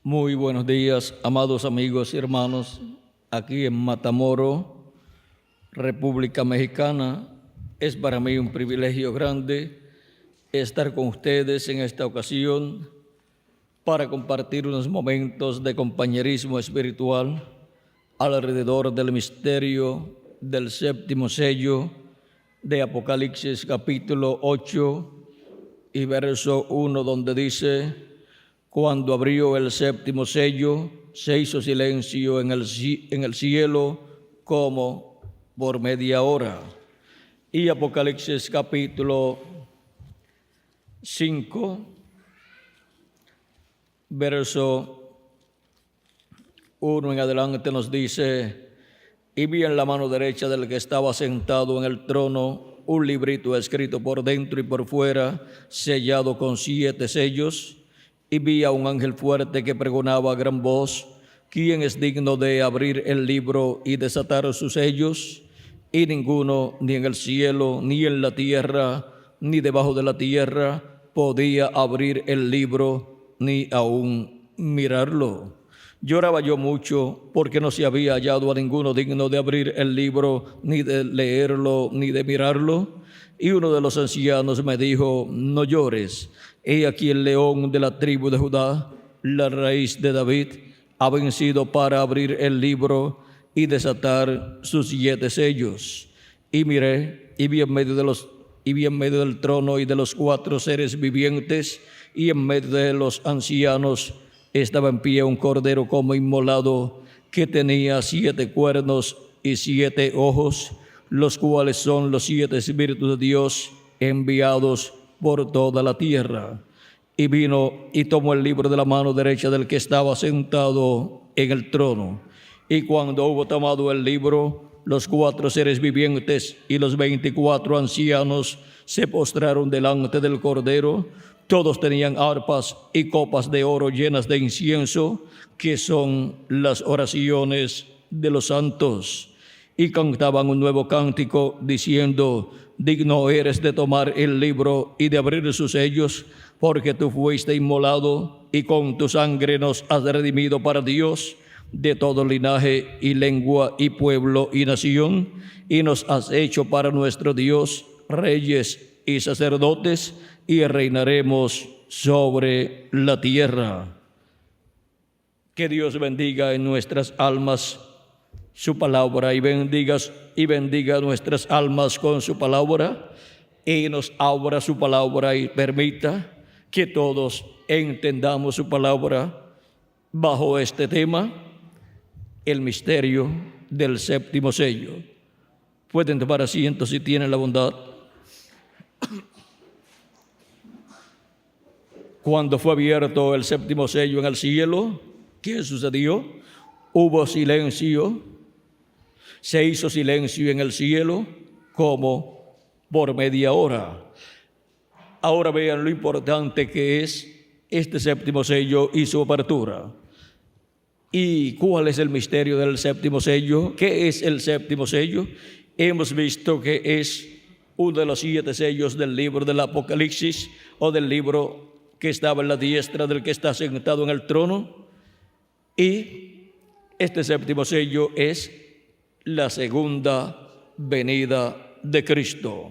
Muy buenos días, amados amigos y hermanos, aquí en Matamoro, República Mexicana. Es para mí un privilegio grande estar con ustedes en esta ocasión para compartir unos momentos de compañerismo espiritual alrededor del misterio del séptimo sello de Apocalipsis capítulo 8 y verso 1, donde dice: cuando abrió el séptimo sello, se hizo silencio en el cielo como por media hora. Y Apocalipsis capítulo 5, verso 1 en adelante nos dice: y vi en la mano derecha del que estaba sentado en el trono un librito escrito por dentro y por fuera, sellado con 7 sellos. Y vi a un ángel fuerte que pregonaba a gran voz: ¿quién es digno de abrir el libro y desatar sus sellos? Y ninguno, ni en el cielo, ni en la tierra, ni debajo de la tierra, podía abrir el libro, ni aún mirarlo. Lloraba yo mucho, porque no se había hallado a ninguno digno de abrir el libro, ni de leerlo, ni de mirarlo. Y uno de los ancianos me dijo: no llores. He aquí el león de la tribu de Judá, la raíz de David, ha vencido para abrir el libro y desatar sus 7 sellos. Y miré, y vi en medio del trono y de los 4 seres vivientes, y en medio de los ancianos, estaba en pie un cordero como inmolado, que tenía 7 cuernos y 7 ojos, los cuales son los 7 espíritus de Dios enviados por toda la tierra. Y vino y tomó el libro de la mano derecha del que estaba sentado en el trono. Y cuando hubo tomado el libro, los 4 seres vivientes y los 24 ancianos se postraron delante del cordero. Todos tenían arpas y copas de oro llenas de incienso, que son las oraciones de los santos. Y cantaban un nuevo cántico, diciendo: digno eres de tomar el libro y de abrir sus sellos, porque tú fuiste inmolado, y con tu sangre nos has redimido para Dios de todo linaje y lengua y pueblo y nación, y nos has hecho para nuestro Dios reyes y sacerdotes, y reinaremos sobre la tierra. Que Dios bendiga en nuestras almas su palabra, y bendiga nuestras almas con su palabra, y nos abra su palabra y permita que todos entendamos su palabra bajo este tema: el misterio del séptimo sello. Pueden tomar asiento si tienen la bondad. Cuando fue abierto el séptimo sello en el cielo, ¿qué sucedió? Hubo silencio. Se hizo silencio en el cielo como por media hora. Ahora vean lo importante que es este séptimo sello y su apertura. ¿Y cuál es el misterio del séptimo sello? ¿Qué es el séptimo sello? Hemos visto que es uno de los 7 sellos del libro del Apocalipsis, o del libro que estaba en la diestra del que está sentado en el trono. Y este séptimo sello es la segunda venida de Cristo.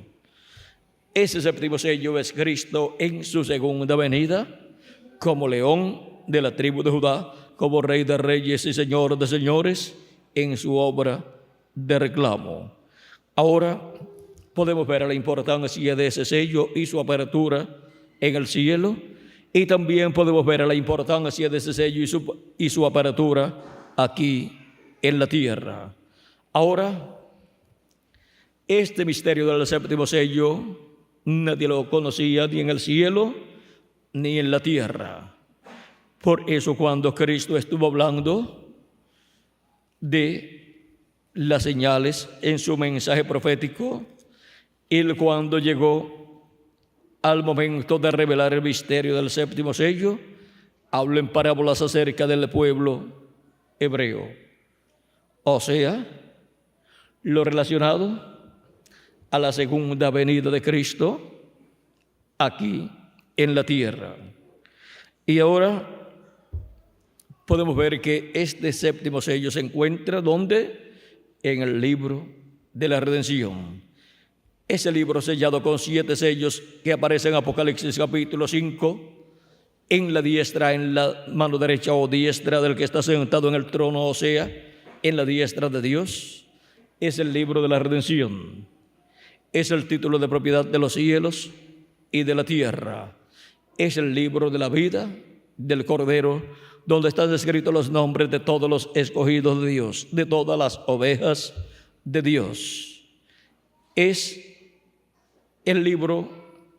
Ese séptimo sello es Cristo en su segunda venida, como león de la tribu de Judá, como rey de reyes y señor de señores, en su obra de reclamo. Ahora podemos ver la importancia de ese sello y su apertura en el cielo, y también podemos ver la importancia de ese sello y su apertura aquí en la tierra. Ahora, este misterio del séptimo sello nadie lo conocía, ni en el cielo ni en la tierra. Por eso, cuando Cristo estuvo hablando de las señales en su mensaje profético, y cuando llegó al momento de revelar el misterio del séptimo sello, habló en parábolas acerca del pueblo hebreo. O sea, lo relacionado a la segunda venida de Cristo aquí en la tierra. Y ahora podemos ver que este séptimo sello se encuentra ¿dónde? En el libro de la redención. Ese libro sellado con 7 sellos que aparece en Apocalipsis capítulo 5, en la diestra, en la mano derecha o diestra del que está sentado en el trono, o sea, en la diestra de Dios, es el libro de la redención. Es el título de propiedad de los cielos y de la tierra. Es el libro de la vida del Cordero, donde están escritos los nombres de todos los escogidos de Dios, de todas las ovejas de Dios. Es el libro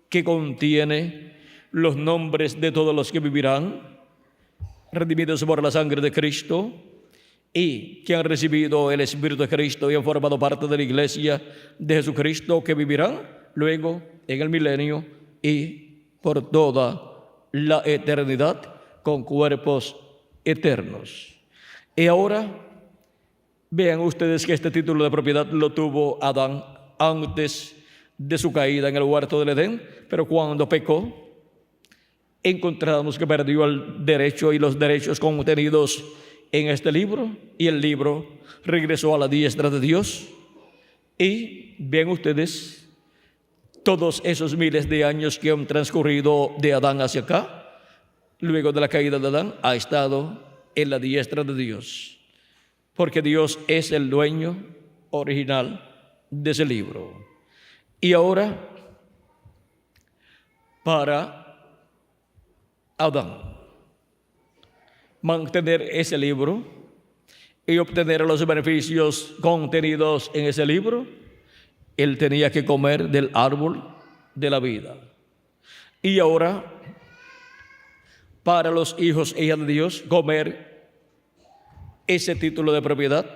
que contiene los nombres de todos los que vivirán, redimidos por la sangre de Cristo, y que han recibido el Espíritu de Cristo y han formado parte de la iglesia de Jesucristo, que vivirán luego en el milenio y por toda la eternidad con cuerpos eternos. Y ahora vean ustedes que este título de propiedad lo tuvo Adán antes de su caída en el huerto del Edén, pero cuando pecó, encontramos que perdió el derecho y los derechos contenidos en este libro, y el libro regresó a la diestra de Dios. Y ven ustedes todos esos miles de años que han transcurrido de Adán hacia acá, luego de la caída de Adán, ha estado en la diestra de Dios, porque Dios es el dueño original de ese libro. Y ahora, para Adán mantener ese libro y obtener los beneficios contenidos en ese libro, él tenía que comer del árbol de la vida. Y ahora, para los hijos e hijas de Dios comer ese título de propiedad,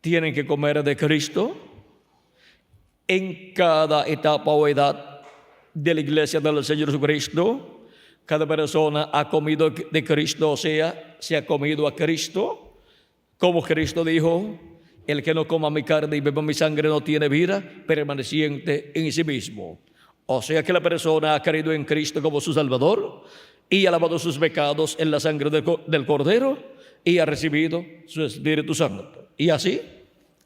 tienen que comer de Cristo. En cada etapa o edad de la iglesia del Señor Jesucristo, cada persona ha comido de Cristo, o sea, se ha comido a Cristo. Como Cristo dijo, el que no coma mi carne y beba mi sangre no tiene vida permaneciente en sí mismo. O sea que la persona ha creído en Cristo como su Salvador y ha lavado sus pecados en la sangre del Cordero y ha recibido su Espíritu Santo. Y así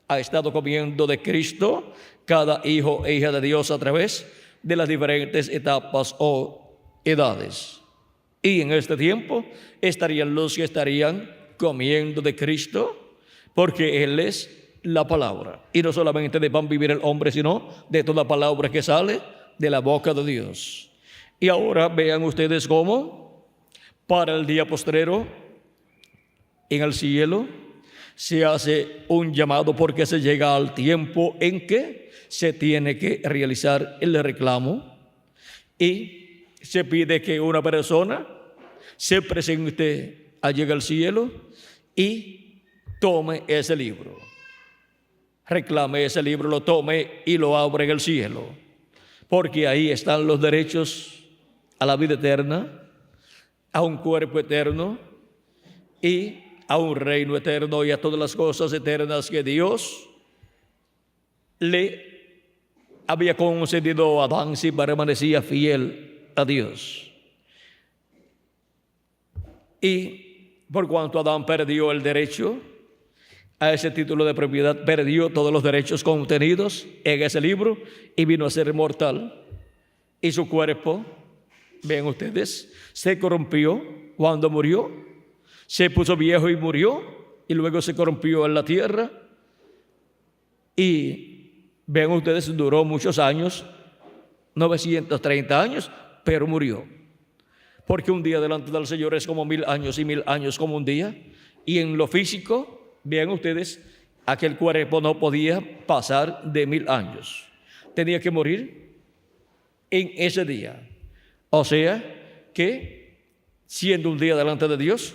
ha estado comiendo de Cristo cada hijo e hija de Dios a través de las diferentes etapas o edades. Y en este tiempo estarían los que estarían comiendo de Cristo, porque Él es la palabra. Y no solamente de pan vivir el hombre, sino de toda palabra que sale de la boca de Dios. Y ahora vean ustedes cómo para el día postrero en el cielo se hace un llamado, porque se llega al tiempo en que se tiene que realizar el reclamo y se pide que una persona se presente allí al cielo y tome ese libro. Reclame ese libro, lo tome y lo abra en el cielo, porque ahí están los derechos a la vida eterna, a un cuerpo eterno y a un reino eterno y a todas las cosas eternas que Dios le había concedido a Adán si permanecía fiel a Dios. Y por cuanto Adán perdió el derecho a ese título de propiedad, perdió todos los derechos contenidos en ese libro y vino a ser mortal. Y su cuerpo, ven ustedes, se corrompió cuando murió, se puso viejo y murió, y luego se corrompió en la tierra. Y ven ustedes, duró muchos años, 930 años, pero murió. Porque un día delante del Señor es como 1000 años y 1000 años como un día. Y en lo físico, vean ustedes, aquel cuerpo no podía pasar de 1000 años. Tenía que morir en ese día. O sea que, siendo un día delante de Dios,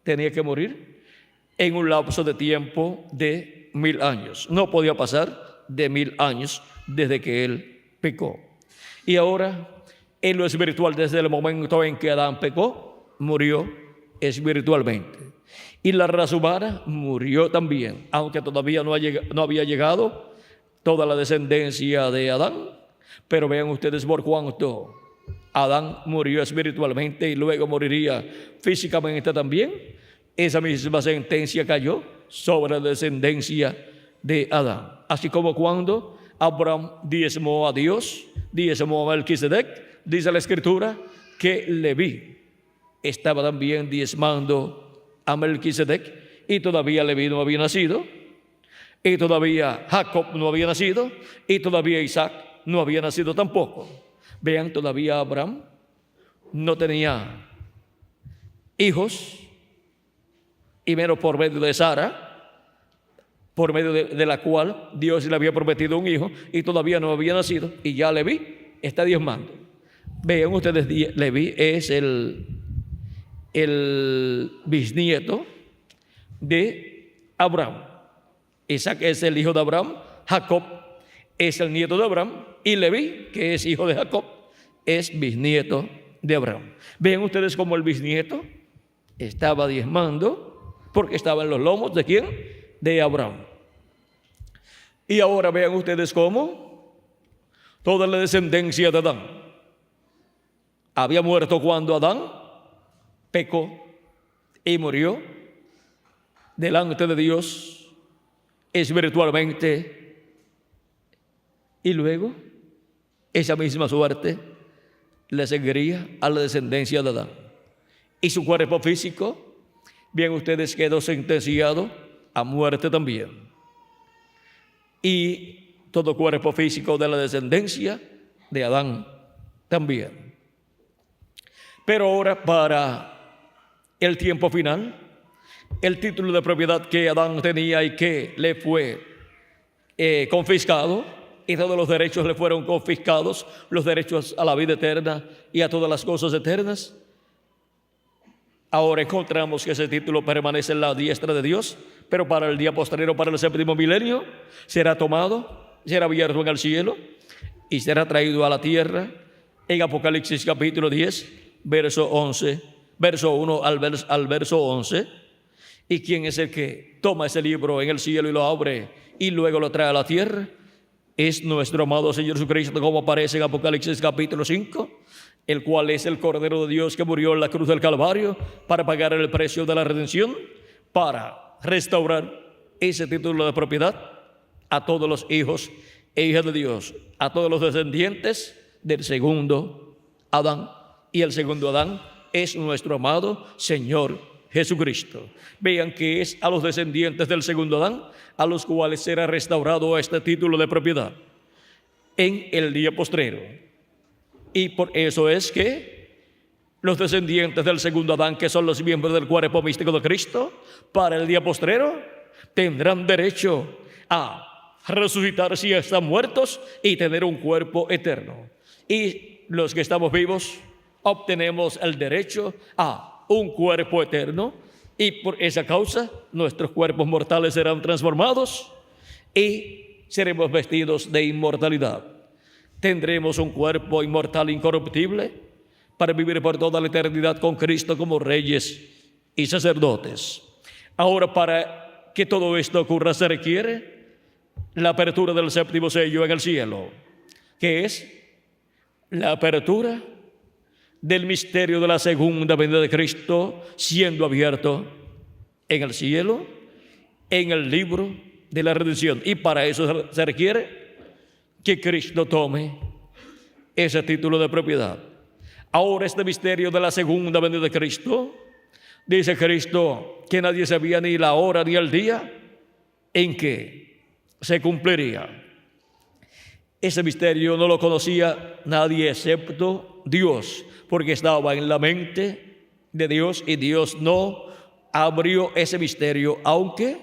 tenía que morir en un lapso de tiempo de 1000 años. No podía pasar de 1000 años desde que él pecó. Y ahora, en lo espiritual, desde el momento en que Adán pecó, murió espiritualmente. Y la raza humana murió también, aunque todavía no había llegado toda la descendencia de Adán. Pero vean ustedes por cuánto Adán murió espiritualmente y luego moriría físicamente también. esa misma sentencia cayó sobre la descendencia de Adán. Así como cuando Abraham diezmó a Dios, diezmó a Melquisedec, dice la Escritura que Leví estaba también diezmando a Melquisedec, y todavía Leví no había nacido, y todavía Jacob no había nacido, y todavía Isaac no había nacido tampoco. Vean, todavía Abraham no tenía hijos, y menos por medio de Sara, por medio de la cual Dios le había prometido un hijo, y todavía no había nacido, y ya Leví está diezmando. Vean ustedes, Leví es el bisnieto de Abraham. Isaac es el hijo de Abraham, Jacob es el nieto de Abraham, y Leví, que es hijo de Jacob, es bisnieto de Abraham. Vean ustedes cómo el bisnieto estaba diezmando, porque estaba en los lomos ¿de quién? De Abraham. Y ahora vean ustedes cómo toda la descendencia de Adán había muerto cuando Adán pecó y murió delante de Dios espiritualmente, y luego esa misma suerte le seguiría a la descendencia de Adán. Y su cuerpo físico, bien ustedes, quedó sentenciado a muerte también. Y todo cuerpo físico de la descendencia de Adán también. Pero ahora, para el tiempo final, el título de propiedad que Adán tenía y que le fue confiscado, y todos los derechos le fueron confiscados, los derechos a la vida eterna y a todas las cosas eternas. Ahora encontramos que ese título permanece en la diestra de Dios, pero para el día posterior, para el séptimo milenio, será tomado, será abierto en el cielo y será traído a la tierra. En Apocalipsis capítulo 10, verso 1 al verso 11. ¿Y quién es el que toma ese libro en el cielo y lo abre y luego lo trae a la tierra? Es nuestro amado Señor Jesucristo, como aparece en Apocalipsis capítulo 5, el cual es el Cordero de Dios que murió en la cruz del Calvario para pagar el precio de la redención, para restaurar ese título de propiedad a todos los hijos e hijas de Dios, a todos los descendientes del segundo Adán. Y el segundo Adán es nuestro amado Señor Jesucristo. Vean que es a los descendientes del segundo Adán a los cuales será restaurado este título de propiedad en el día postrero. Y por eso es que los descendientes del segundo Adán, que son los miembros del cuerpo místico de Cristo, para el día postrero tendrán derecho a resucitar si están muertos y tener un cuerpo eterno. Y los que estamos vivos obtenemos el derecho a un cuerpo eterno, y por esa causa nuestros cuerpos mortales serán transformados y seremos vestidos de inmortalidad. Tendremos un cuerpo inmortal incorruptible para vivir por toda la eternidad con Cristo como reyes y sacerdotes. Ahora, para que todo esto ocurra, se requiere la apertura del séptimo sello en el cielo, que es la apertura del misterio de la segunda venida de Cristo siendo abierto en el cielo, en el libro de la redención. Y para eso se requiere que Cristo tome ese título de propiedad. Ahora, este misterio de la segunda venida de Cristo, dice Cristo que nadie sabía ni la hora ni el día en que se cumpliría. Ese misterio no lo conocía nadie excepto Dios, porque estaba en la mente de Dios, y Dios no abrió ese misterio, aunque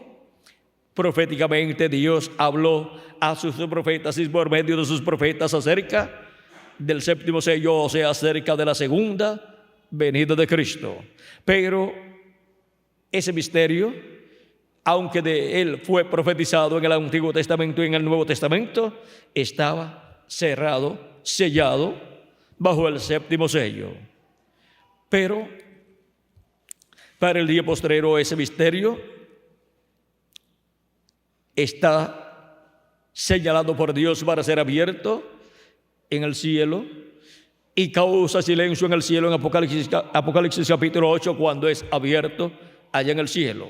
proféticamente Dios habló a sus profetas y por medio de sus profetas acerca del séptimo sello, o sea, acerca de la segunda venida de Cristo. Pero ese misterio, aunque de él fue profetizado en el Antiguo Testamento y en el Nuevo Testamento, estaba cerrado, sellado bajo el séptimo sello. Pero para el día postrero ese misterio está señalado por Dios para ser abierto en el cielo, y causa silencio en el cielo en Apocalipsis capítulo 8, cuando es abierto allá en el cielo.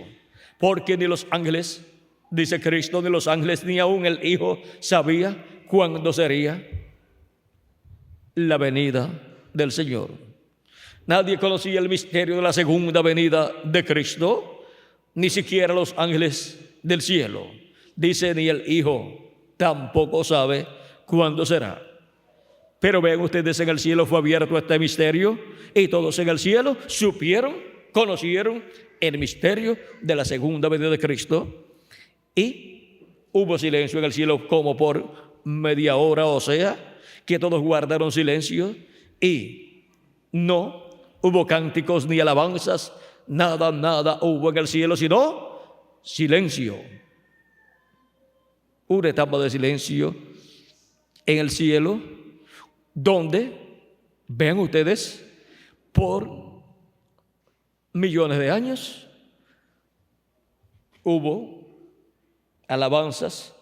Porque ni los ángeles, dice Cristo, ni los ángeles, ni aún el Hijo sabía cuándo sería la venida del Señor. Nadie conocía el misterio de la segunda venida de Cristo, ni siquiera los ángeles del cielo. Dice, ni el Hijo tampoco sabe cuándo será. Pero vean ustedes, en el cielo fue abierto este misterio y todos en el cielo supieron, conocieron el misterio de la segunda venida de Cristo. Y hubo silencio en el cielo como por media hora, o sea, que todos guardaron silencio y no hubo cánticos ni alabanzas, nada hubo en el cielo, sino silencio. Una etapa de silencio en el cielo, donde, vean ustedes, por millones de años hubo alabanzas,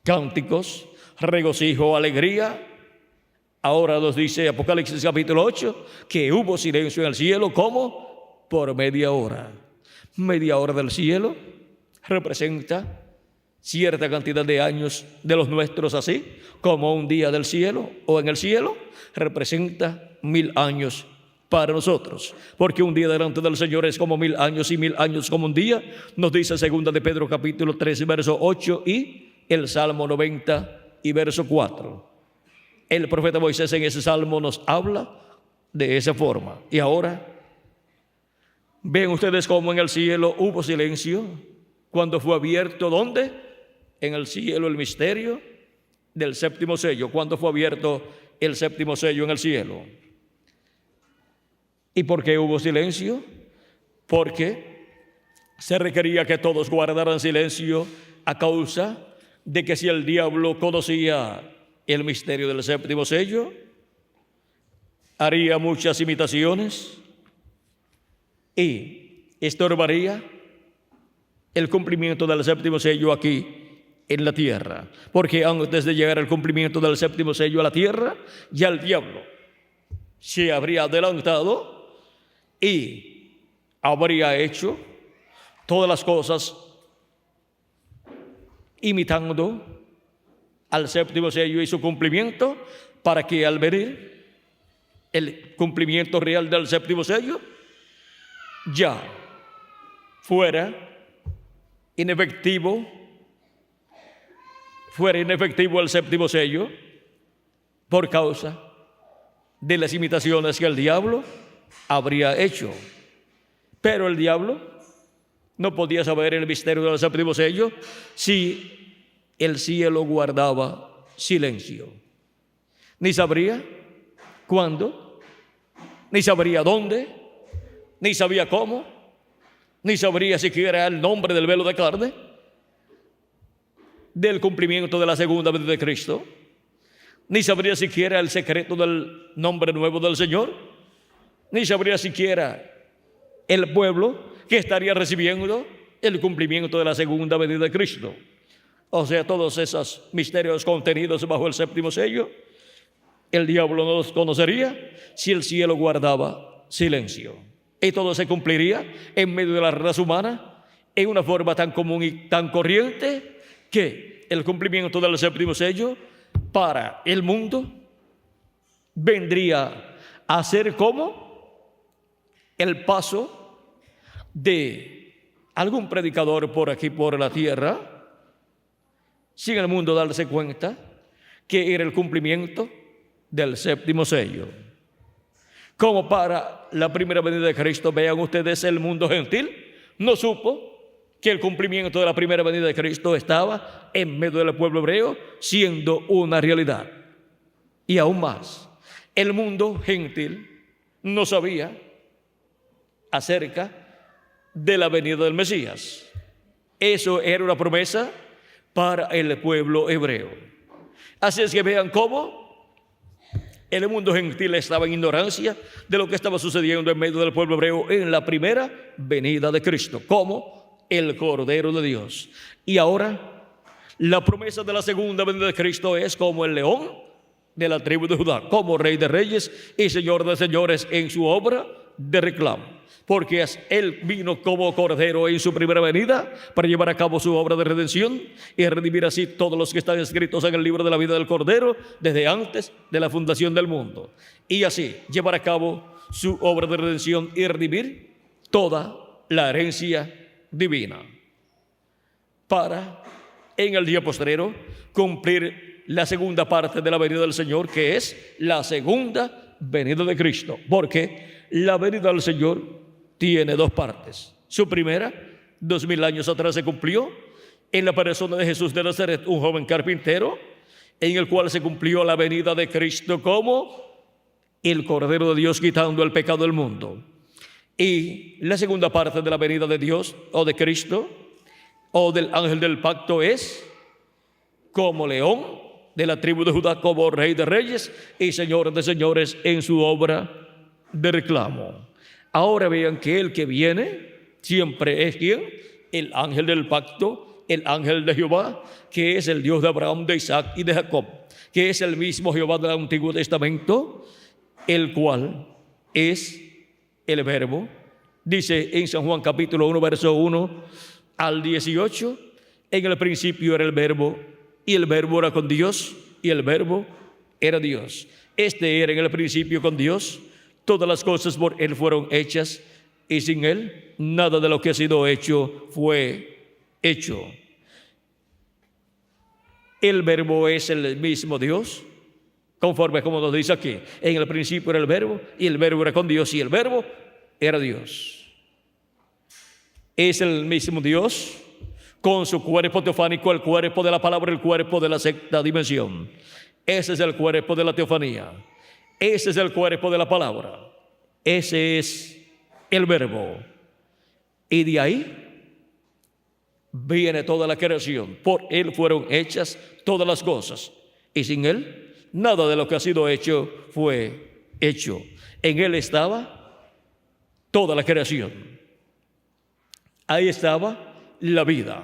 cánticos, regocijo, alegría. Ahora nos dice Apocalipsis capítulo 8 que hubo silencio en el cielo como por media hora. Media hora del cielo representa cierta cantidad de años de los nuestros, así como un día del cielo o en el cielo representa 1000 años para nosotros, porque un día delante del Señor es como 1000 años y 1000 años como un día, nos dice segunda de Pedro capítulo 3 verso 8 y el Salmo 90 y verso 4. El profeta Moisés en ese salmo nos habla de esa forma. Y ahora ven ustedes cómo en el cielo hubo silencio cuando fue abierto, ¿dónde? En el cielo, el misterio del séptimo sello. Cuando fue abierto el séptimo sello en el cielo. ¿Y por qué hubo silencio? Porque se requería que todos guardaran silencio a causa de que si el diablo conocía el misterio del séptimo sello, haría muchas imitaciones y estorbaría el cumplimiento del séptimo sello aquí en la tierra. Porque antes de llegar al cumplimiento del séptimo sello a la tierra, ya el diablo se habría adelantado y habría hecho todas las cosas imitando al séptimo sello y su cumplimiento, para que al venir el cumplimiento real del séptimo sello ya fuera inefectivo el séptimo sello por causa de las imitaciones que el diablo habría hecho. Pero el diablo no podía saber el misterio del séptimo sello si el cielo guardaba silencio. Ni sabría cuándo, ni sabría dónde, ni sabía cómo, ni sabría siquiera el nombre del velo de carne, del cumplimiento de la segunda venida de Cristo, ni sabría siquiera el secreto del nombre nuevo del Señor, ni sabría siquiera el pueblo que estaría recibiendo el cumplimiento de la segunda venida de Cristo. O sea, todos esos misterios contenidos bajo el séptimo sello, el diablo no los conocería si el cielo guardaba silencio. Y todo se cumpliría en medio de la raza humana en una forma tan común y tan corriente que el cumplimiento del séptimo sello para el mundo vendría a ser como el paso de algún predicador por aquí, por la tierra, sin el mundo darse cuenta que era el cumplimiento del séptimo sello. Como para la primera venida de Cristo, vean ustedes, el mundo gentil no supo que el cumplimiento de la primera venida de Cristo estaba en medio del pueblo hebreo, siendo una realidad. Y aún más, el mundo gentil no sabía acerca de la venida del Mesías. Eso era una promesa para el pueblo hebreo. Así es que vean cómo el mundo gentil estaba en ignorancia de lo que estaba sucediendo en medio del pueblo hebreo en la primera venida de Cristo, como el Cordero de Dios. Y ahora la promesa de la segunda venida de Cristo es como el león de la tribu de Judá, como Rey de Reyes y Señor de Señores en su obra de reclamo, porque Él vino como Cordero en su primera venida para llevar a cabo su obra de redención y redimir así todos los que están escritos en el libro de la vida del Cordero desde antes de la fundación del mundo, y así llevar a cabo su obra de redención y redimir toda la herencia divina, para en el día postrero cumplir la segunda parte de la venida del Señor, que es la segunda venida de Cristo, porque la venida del Señor tiene dos partes. Su primera, 2000 años atrás, se cumplió en la persona de Jesús de Nazaret, un joven carpintero, en el cual se cumplió la venida de Cristo como el Cordero de Dios quitando el pecado del mundo. Y la segunda parte de la venida de Dios o de Cristo o del ángel del pacto es como león de la tribu de Judá, como rey de reyes y señor de señores en su obra de reclamo. Ahora vean que el que viene siempre es ¿quién? El ángel del pacto, el ángel de Jehová, que es el Dios de Abraham, de Isaac y de Jacob, que es el mismo Jehová del Antiguo Testamento, el cual es el Verbo. Dice en San Juan capítulo 1, verso 1 al 18, en el principio era el Verbo, y el Verbo era con Dios, y el Verbo era Dios. Este era en el principio con Dios. Todas las cosas por Él fueron hechas, y sin Él nada de lo que ha sido hecho fue hecho. El Verbo es el mismo Dios, conforme como nos dice aquí. En el principio era el Verbo, y el Verbo era con Dios, y el Verbo era Dios. Es el mismo Dios con su cuerpo teofánico, el cuerpo de la palabra, el cuerpo de la sexta dimensión. Ese es el cuerpo de la teofanía. Ese es el cuerpo de la palabra. Ese es el Verbo. Y de ahí viene toda la creación. Por Él fueron hechas todas las cosas, y sin Él nada de lo que ha sido hecho fue hecho. En Él estaba toda la creación. Ahí estaba la vida.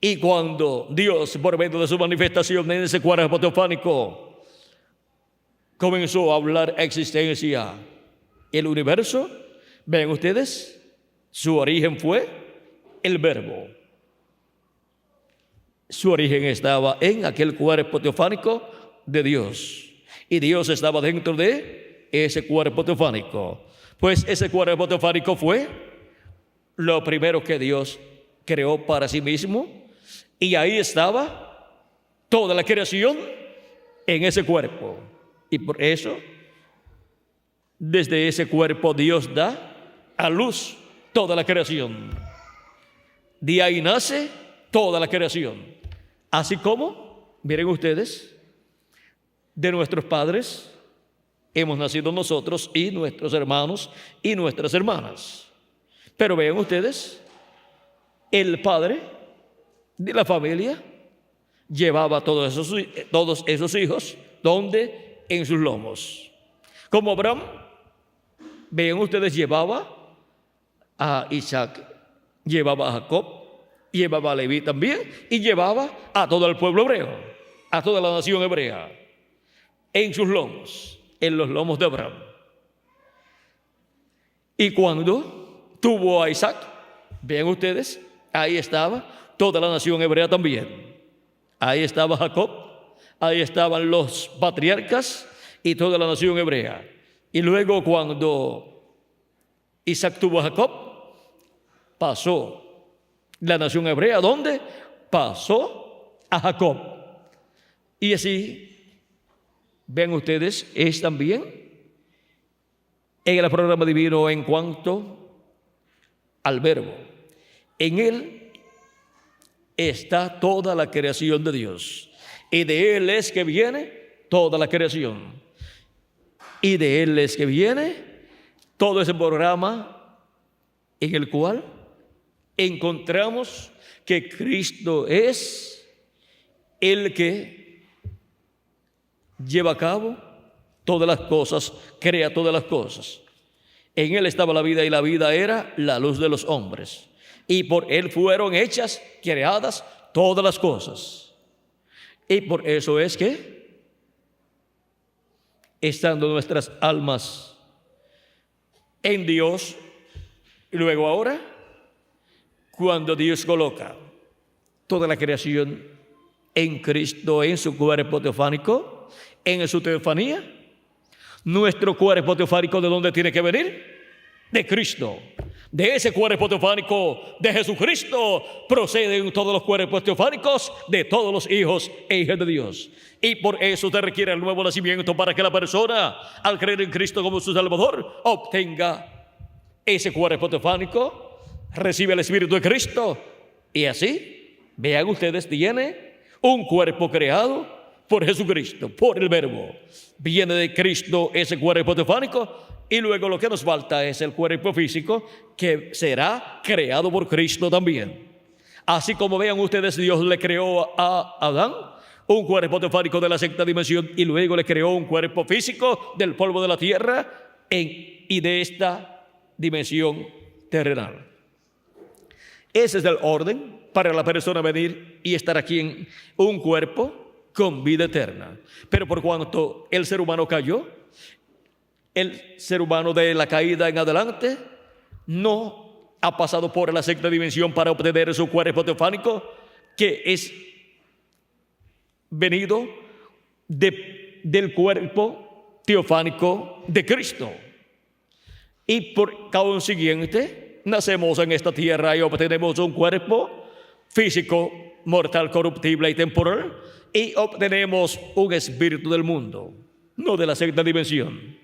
Y cuando Dios, por medio de su manifestación en ese cuerpo teofánico, comenzó a hablar existencia el universo, ven ustedes, su origen fue el Verbo. Su origen estaba en aquel cuerpo teofánico de Dios, y Dios estaba dentro de ese cuerpo teofánico. Pues ese cuerpo teofánico fue lo primero que Dios creó para sí mismo, y ahí estaba toda la creación en ese cuerpo. Y por eso, desde ese cuerpo Dios da a luz toda la creación. De ahí nace toda la creación. Así como, miren ustedes, de nuestros padres hemos nacido nosotros y nuestros hermanos y nuestras hermanas. Pero vean ustedes, el padre de la familia llevaba todos esos hijos, ¿dónde? En sus lomos. Como Abraham, vean ustedes, llevaba a Isaac, llevaba a Jacob, llevaba a Leví también, y llevaba a todo el pueblo hebreo, a toda la nación hebrea, en sus lomos, en los lomos de Abraham. Y cuando tuvo a Isaac, vean ustedes, ahí estaba toda la nación hebrea también. Ahí estaba Jacob, ahí estaban los patriarcas y toda la nación hebrea. Y luego cuando Isaac tuvo a Jacob, pasó la nación hebrea, ¿dónde? Pasó a Jacob. Y así, vean ustedes, es también en el programa divino en cuanto al Verbo. En Él está toda la creación de Dios, y de Él es que viene toda la creación, y de Él es que viene todo ese programa en el cual encontramos que Cristo es el que lleva a cabo todas las cosas, crea todas las cosas. En Él estaba la vida, y la vida era la luz de los hombres, y por Él fueron hechas, creadas todas las cosas. Y por eso es que, estando nuestras almas en Dios, y luego ahora, cuando Dios coloca toda la creación en Cristo, en su cuerpo teofánico, en su teofanía, nuestro cuerpo teofánico, ¿de dónde tiene que venir? De Cristo. De ese cuerpo teofánico de Jesucristo proceden todos los cuerpos teofánicos de todos los hijos e hijas de Dios. Y por eso se requiere el nuevo nacimiento, para que la persona, al creer en Cristo como su Salvador, obtenga ese cuerpo teofánico, recibe el Espíritu de Cristo, y así, vean ustedes, tiene un cuerpo creado por Jesucristo, por el Verbo. Viene de Cristo ese cuerpo teofánico, y luego lo que nos falta es el cuerpo físico, que será creado por Cristo también. Así como vean ustedes, Dios le creó a Adán un cuerpo teofánico de la sexta dimensión, y luego le creó un cuerpo físico del polvo de la tierra y de esta dimensión terrenal. Ese es el orden para la persona venir y estar aquí en un cuerpo con vida eterna. Pero por cuanto el ser humano cayó, el ser humano de la caída en adelante no ha pasado por la sexta dimensión para obtener su cuerpo teofánico, que es venido del cuerpo teofánico de Cristo. Y por consiguiente, nacemos en esta tierra y obtenemos un cuerpo físico, mortal, corruptible y temporal, y obtenemos un espíritu del mundo, no de la sexta dimensión,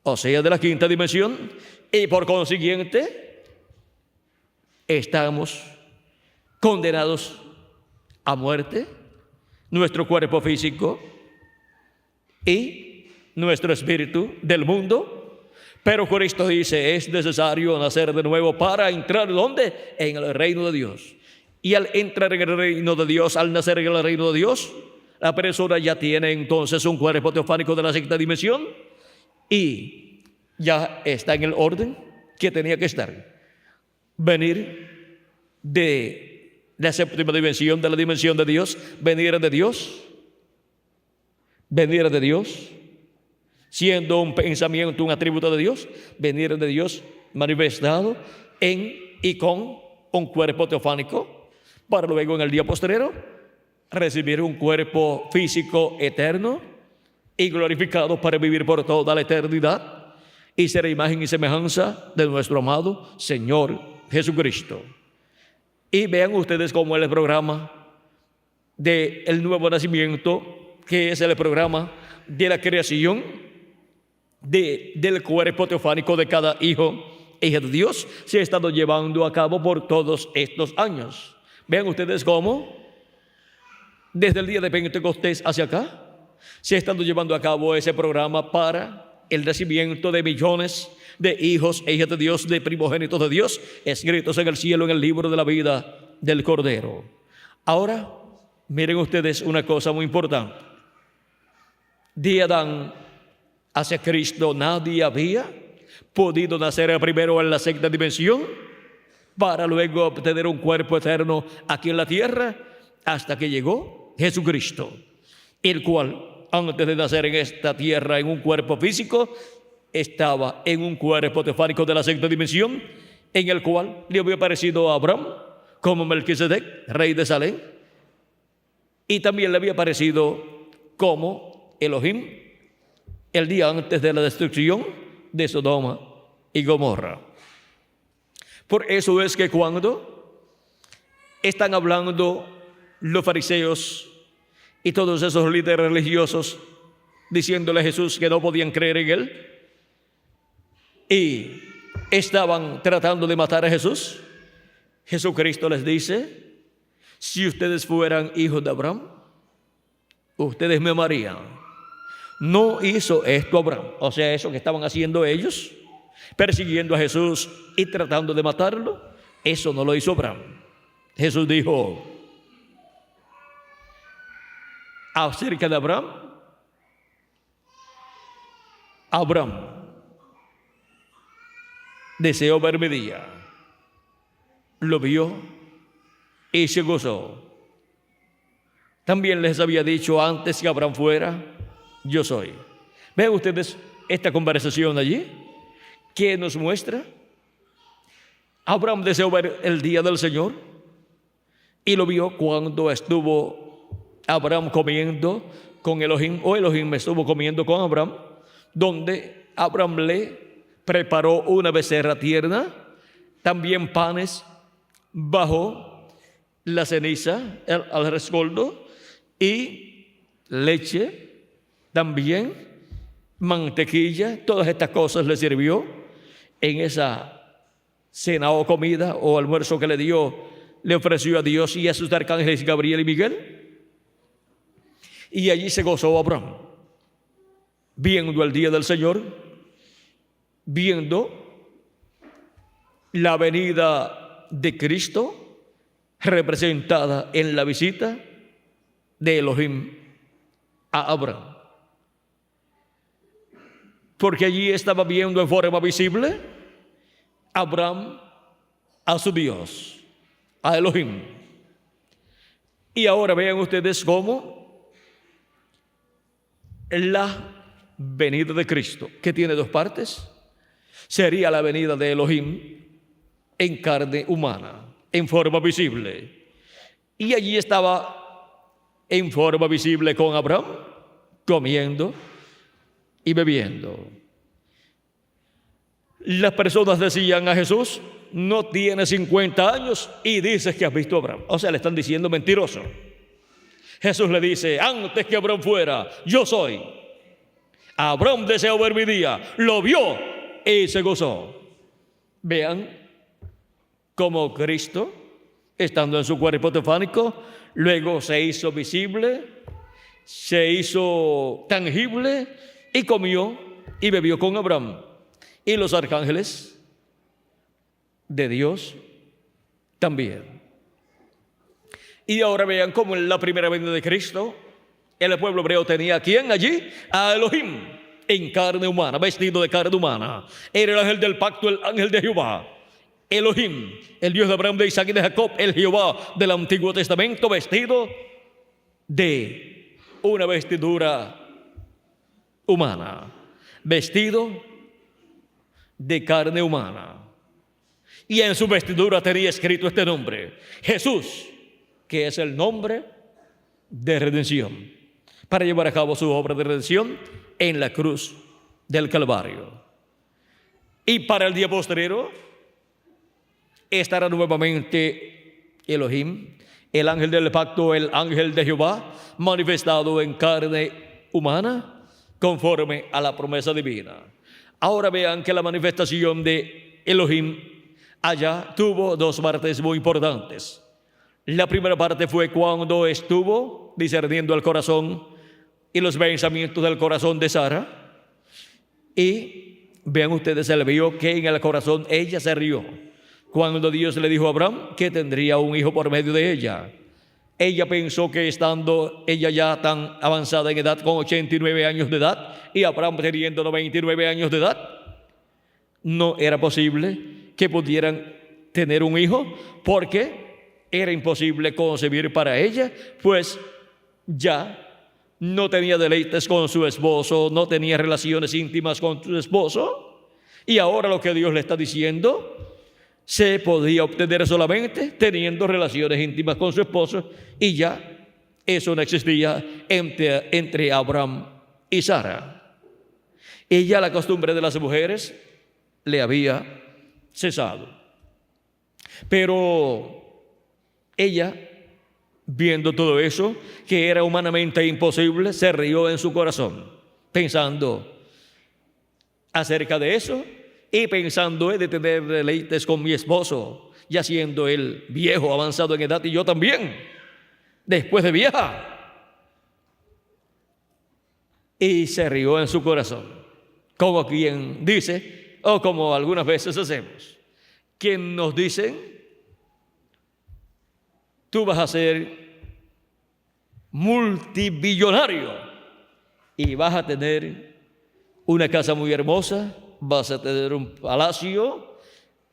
o sea, de la quinta dimensión, y por consiguiente estamos condenados a muerte, nuestro cuerpo físico y nuestro espíritu del mundo. Pero Cristo dice, es necesario nacer de nuevo para entrar, ¿dónde? En el reino de Dios. Y al entrar en el reino de Dios, al nacer en el reino de Dios, la persona ya tiene entonces un cuerpo teofánico de la sexta dimensión, y ya está en el orden que tenía que estar. Venir de la séptima dimensión, de la dimensión de Dios, venir de Dios, siendo un pensamiento, un atributo de Dios, venir de Dios manifestado en y con un cuerpo teofánico, para luego en el día postrero recibir un cuerpo físico eterno y glorificado para vivir por toda la eternidad y ser imagen y semejanza de nuestro amado Señor Jesucristo. Y vean ustedes cómo es el programa del nuevo nacimiento, que es el programa de la creación del cuerpo teofánico de cada hijo e hija de Dios, se ha estado llevando a cabo por todos estos años. Vean ustedes cómo desde el día de Pentecostés hacia acá se ha estado llevando a cabo ese programa para el nacimiento de millones de hijos e hijas de Dios, de primogénitos de Dios, escritos en el cielo en el libro de la vida del Cordero. Ahora, miren ustedes una cosa muy importante. De Adán hacia Cristo nadie había podido nacer primero en la sexta dimensión para luego obtener un cuerpo eterno aquí en la tierra, hasta que llegó Jesucristo, el cual antes de nacer en esta tierra en un cuerpo físico, estaba en un cuerpo teofánico de la sexta dimensión, en el cual le había aparecido a Abraham como Melquisedec, rey de Salem, y también le había aparecido como Elohim el día antes de la destrucción de Sodoma y Gomorra. Por eso es que cuando están hablando los fariseos y todos esos líderes religiosos diciéndole a Jesús que no podían creer en él y estaban tratando de matar a Jesús, Jesucristo les dice: si ustedes fueran hijos de Abraham, ustedes me amarían. No hizo esto Abraham, o sea, eso que estaban haciendo ellos, persiguiendo a Jesús y tratando de matarlo, eso no lo hizo Abraham. Jesús dijo acerca de Abraham: Abraham deseó ver mi día, lo vio y se gozó. También les había dicho antes que Abraham fuera, yo soy. Vean ustedes esta conversación allí, ¿Qué nos muestra? Abraham deseó ver el día del Señor y lo vio cuando estuvo Abraham comiendo con Elohim, o Elohim estuvo comiendo con Abraham, donde Abraham le preparó una becerra tierna, también panes bajo la ceniza, al rescoldo, y leche, también mantequilla. Todas estas cosas le sirvió en esa cena o comida o almuerzo que le ofreció a Dios y a sus arcángeles Gabriel y Miguel. Y allí se gozó Abraham, viendo el día del Señor, viendo la venida de Cristo representada en la visita de Elohim a Abraham. Porque allí estaba viendo en forma visible Abraham a su Dios, a Elohim. Y ahora vean ustedes cómo la venida de Cristo, que tiene dos partes, sería la venida de Elohim en carne humana, en forma visible. Y allí estaba en forma visible con Abraham, comiendo y bebiendo. Las personas decían a Jesús: no tiene 50 años y dices que has visto a Abraham. O sea, le están diciendo mentiroso. Jesús le dice: antes que Abraham fuera, yo soy. Abraham deseó ver mi día, lo vio y se gozó. Vean cómo Cristo, estando en su cuerpo teofánico, luego se hizo visible, se hizo tangible y comió y bebió con Abraham y los arcángeles de Dios también. Y ahora vean cómo en la primera venida de Cristo, el pueblo hebreo tenía ¿a quién allí? A Elohim en carne humana, vestido de carne humana. Era el ángel del pacto, el ángel de Jehová. Elohim, el Dios de Abraham, de Isaac y de Jacob, el Jehová del Antiguo Testamento, vestido de una vestidura humana, vestido de carne humana. Y en su vestidura tenía escrito este nombre: Jesús, que es el nombre de redención, para llevar a cabo su obra de redención en la cruz del Calvario. Y para el día postrero estará nuevamente Elohim, el ángel del pacto, el ángel de Jehová, manifestado en carne humana, conforme a la promesa divina. Ahora vean que la manifestación de Elohim allá tuvo dos partes muy importantes. La primera parte fue cuando estuvo discerniendo el corazón y los pensamientos del corazón de Sara. Y vean ustedes, se le vio que en el corazón ella se rió cuando Dios le dijo a Abraham que tendría un hijo por medio de ella. Ella pensó que estando ella ya tan avanzada en edad, con 89 años de edad, y Abraham teniendo 99 años de edad, no era posible que pudieran tener un hijo, porque era imposible concebir para ella, pues ya no tenía deleites con su esposo, no tenía relaciones íntimas con su esposo. Y ahora lo que Dios le está diciendo se podía obtener solamente teniendo relaciones íntimas con su esposo, y ya eso no existía entre Abraham y Sara. Y ya la costumbre de las mujeres le había cesado. Pero ella, viendo todo eso, que era humanamente imposible, se rió en su corazón, pensando acerca de eso y pensando de tener deleites con mi esposo, ya siendo él viejo, avanzado en edad, y yo también, después de vieja. Y se rió en su corazón, como quien dice, o como algunas veces hacemos, quien nos dicen: tú vas a ser multibillonario y vas a tener una casa muy hermosa, vas a tener un palacio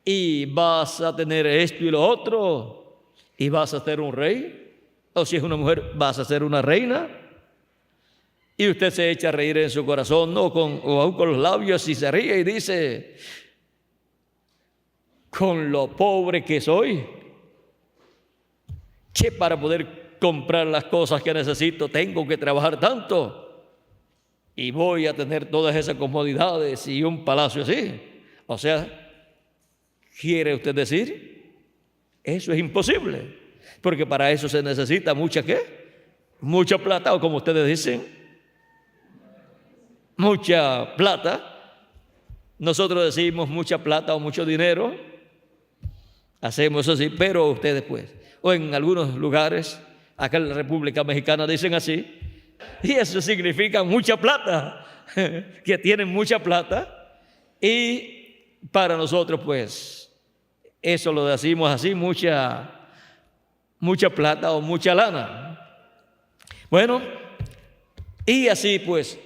y vas a tener esto y lo otro, y vas a ser un rey, o si es una mujer, vas a ser una reina. Y usted se echa a reír en su corazón, o aún con los labios, y se ríe y dice: con lo pobre que soy, que para poder comprar las cosas que necesito tengo que trabajar tanto y voy a tener todas esas comodidades y un palacio así. O sea, ¿quiere usted decir? Eso es imposible, porque para eso se necesita mucha ¿qué? Mucha plata, o como ustedes dicen, mucha plata. Nosotros decimos mucha plata o mucho dinero, hacemos así, pero ustedes pues, o en algunos lugares, acá en la República Mexicana dicen así, y eso significa mucha plata, que tienen mucha plata, y para nosotros pues, eso lo decimos así, mucha plata o mucha lana. Bueno, y así pues,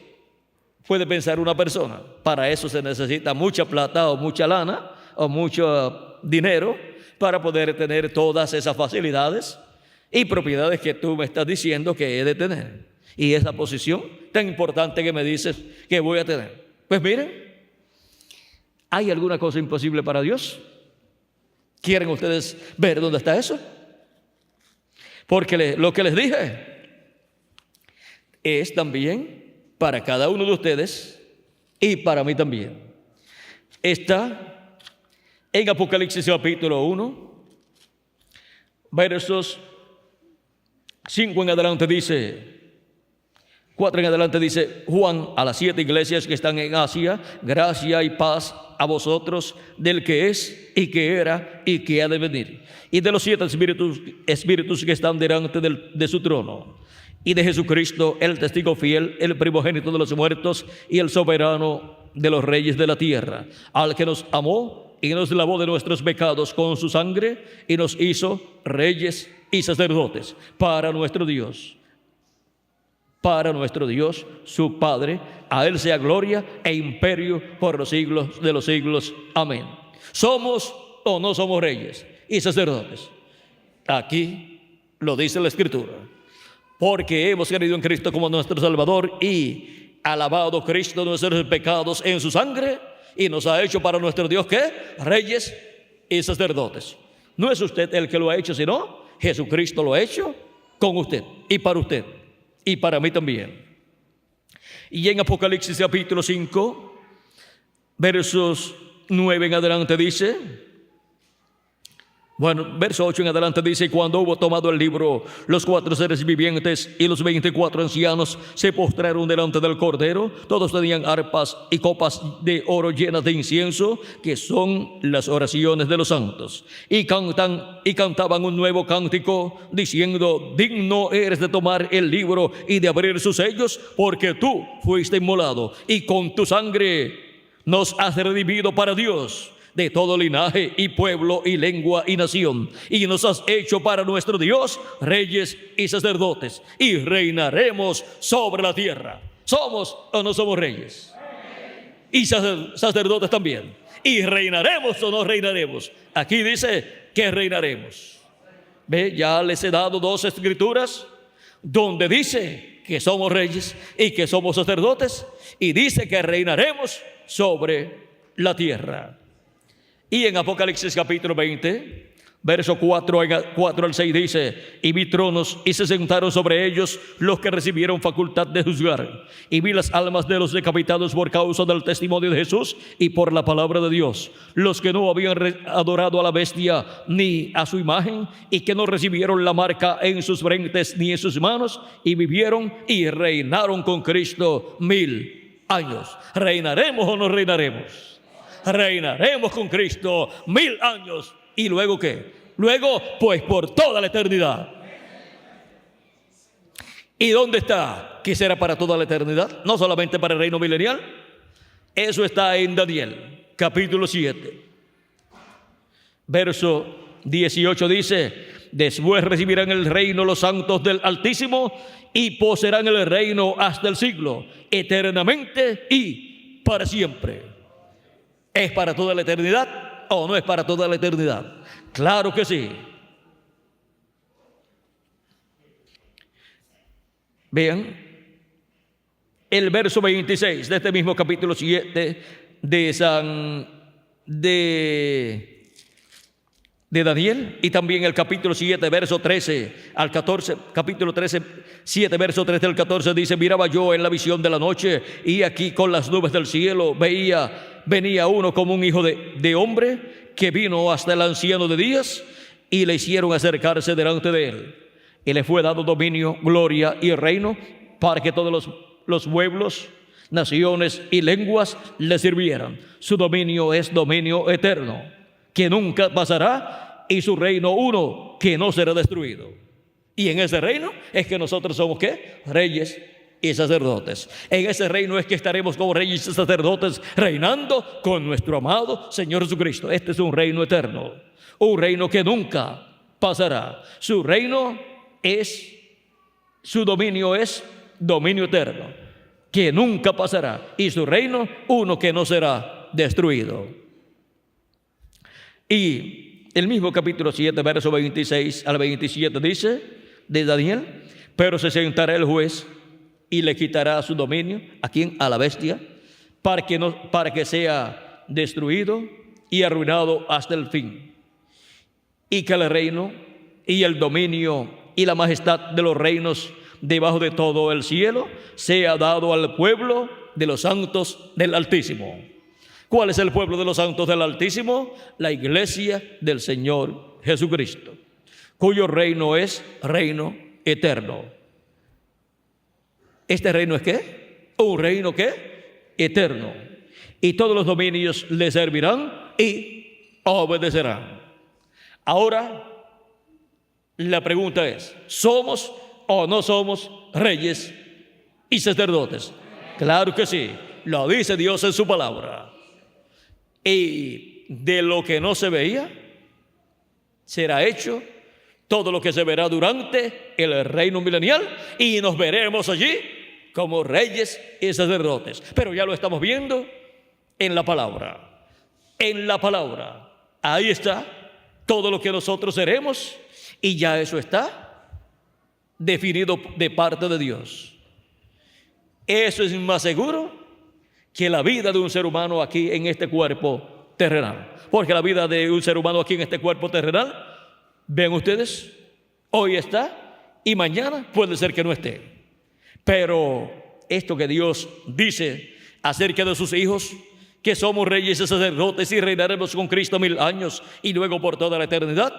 puede pensar una persona, para eso se necesita mucha plata o mucha lana o mucho dinero para poder tener todas esas facilidades y propiedades que tú me estás diciendo que he de tener. Y esa posición tan importante que me dices que voy a tener. Pues miren, ¿hay alguna cosa imposible para Dios? ¿Quieren ustedes ver dónde está eso? Porque lo que les dije es también para cada uno de ustedes y para mí también. Está en Apocalipsis capítulo 1, versos 5 en adelante dice, 4 en adelante dice, Juan a las 7 iglesias que están en Asia, gracia y paz a vosotros del que es y que era y que ha de venir, y de los 7 espíritus que están delante de su trono, y de Jesucristo, el testigo fiel, el primogénito de los muertos y el soberano de los reyes de la tierra, al que nos amó y nos lavó de nuestros pecados con su sangre y nos hizo reyes y sacerdotes para nuestro Dios, su Padre. A Él sea gloria e imperio por los siglos de los siglos. Amén. ¿Somos o no somos reyes y sacerdotes? Aquí lo dice la Escritura. Porque hemos creído en Cristo como nuestro Salvador y alabado Cristo nuestros pecados en su sangre, y nos ha hecho para nuestro Dios ¿qué? Reyes y sacerdotes. No es usted el que lo ha hecho, sino Jesucristo lo ha hecho con usted y para mí también. Y en Apocalipsis capítulo 5, versos 9 en adelante dice, verso 8 en adelante dice, cuando hubo tomado el libro, los 4 seres vivientes y los 24 ancianos se postraron delante del Cordero. Todos tenían arpas y copas de oro llenas de incienso, que son las oraciones de los santos. Y cantaban un nuevo cántico, diciendo, digno eres de tomar el libro y de abrir sus sellos, porque tú fuiste inmolado, y con tu sangre nos has redimido para Dios de todo linaje y pueblo y lengua y nación, y nos has hecho para nuestro Dios reyes y sacerdotes, y reinaremos sobre la tierra. ¿Somos o no somos reyes? Y sacerdotes también. ¿Y reinaremos o no reinaremos? Aquí dice que reinaremos. ¿Ve? Ya les he dado 2 escrituras donde dice que somos reyes y que somos sacerdotes, y dice que reinaremos sobre la tierra. Y en Apocalipsis capítulo 20, verso 4 al 6 dice, y vi tronos y se sentaron sobre ellos los que recibieron facultad de juzgar. Y vi las almas de los decapitados por causa del testimonio de Jesús y por la palabra de Dios, los que no habían adorado a la bestia ni a su imagen, y que no recibieron la marca en sus frentes ni en sus manos, y vivieron y reinaron con Cristo 1000 años. ¿Reinaremos o no reinaremos? Reinaremos con Cristo 1000 años. ¿Y luego qué? Luego, pues por toda la eternidad. ¿Y dónde está? ¿Qué será para toda la eternidad? No solamente para el reino milenial. Eso está en Daniel, capítulo 7. Verso 18 dice, después recibirán el reino los santos del Altísimo y poseerán el reino hasta el siglo, eternamente y para siempre. ¿Es para toda la eternidad o no es para toda la eternidad? Claro que sí. Vean el verso 26 de este mismo capítulo 7 de de Daniel, y también el capítulo 7, verso 13 al 14, capítulo 13, 7, verso 13 al 14, dice: miraba yo en la visión de la noche, y aquí con las nubes del cielo venía uno como un hijo de hombre, que vino hasta el anciano de días, y le hicieron acercarse delante de él, y le fue dado dominio, gloria y reino, para que todos los pueblos, naciones y lenguas le sirvieran. Su dominio es dominio eterno, que nunca pasará, y su reino uno, que no será destruido. Y en ese reino es que nosotros somos, ¿qué? Reyes y sacerdotes. En ese reino es que estaremos como reyes y sacerdotes, reinando con nuestro amado Señor Jesucristo. Este es un reino eterno, un reino que nunca pasará. Su dominio es dominio eterno, que nunca pasará, y su reino uno que no será destruido. Y el mismo capítulo 7, verso 26 al 27 dice de Daniel: pero se sentará el juez y le quitará su dominio. ¿A quién? A la bestia, para que sea destruido y arruinado hasta el fin, y que el reino y el dominio y la majestad de los reinos debajo de todo el cielo sea dado al pueblo de los santos del Altísimo. ¿Cuál es el pueblo de los santos del Altísimo? La iglesia del Señor Jesucristo, cuyo reino es reino eterno. ¿Este reino es qué? Un reino ¿qué? Eterno. Y todos los dominios le servirán y obedecerán. Ahora, la pregunta es: ¿somos o no somos reyes y sacerdotes? Claro que sí, lo dice Dios en su palabra. Y de lo que no se veía, será hecho todo lo que se verá durante el reino milenial, y nos veremos allí como reyes y sacerdotes. Pero ya lo estamos viendo en la palabra. En la palabra, ahí está todo lo que nosotros seremos, y ya eso está definido de parte de Dios. Eso es más seguro que la vida de un ser humano aquí en este cuerpo terrenal. Porque la vida de un ser humano aquí en este cuerpo terrenal, ven ustedes, hoy está y mañana puede ser que no esté. Pero esto que Dios dice acerca de sus hijos, que somos reyes y sacerdotes y reinaremos con Cristo 1000 años y luego por toda la eternidad,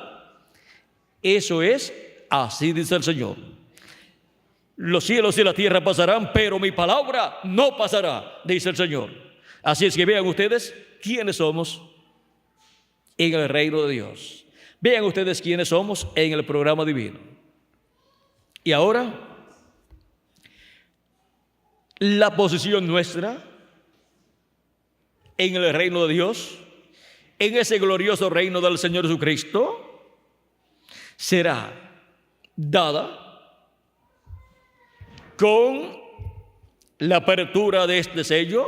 eso es, así dice el Señor. Los cielos y la tierra pasarán, pero mi palabra no pasará, dice el Señor. Así es que vean ustedes quiénes somos en el reino de Dios. Vean ustedes quiénes somos en el programa divino. Y ahora, la posición nuestra en el reino de Dios, en ese glorioso reino del Señor Jesucristo, será dada con la apertura de este sello,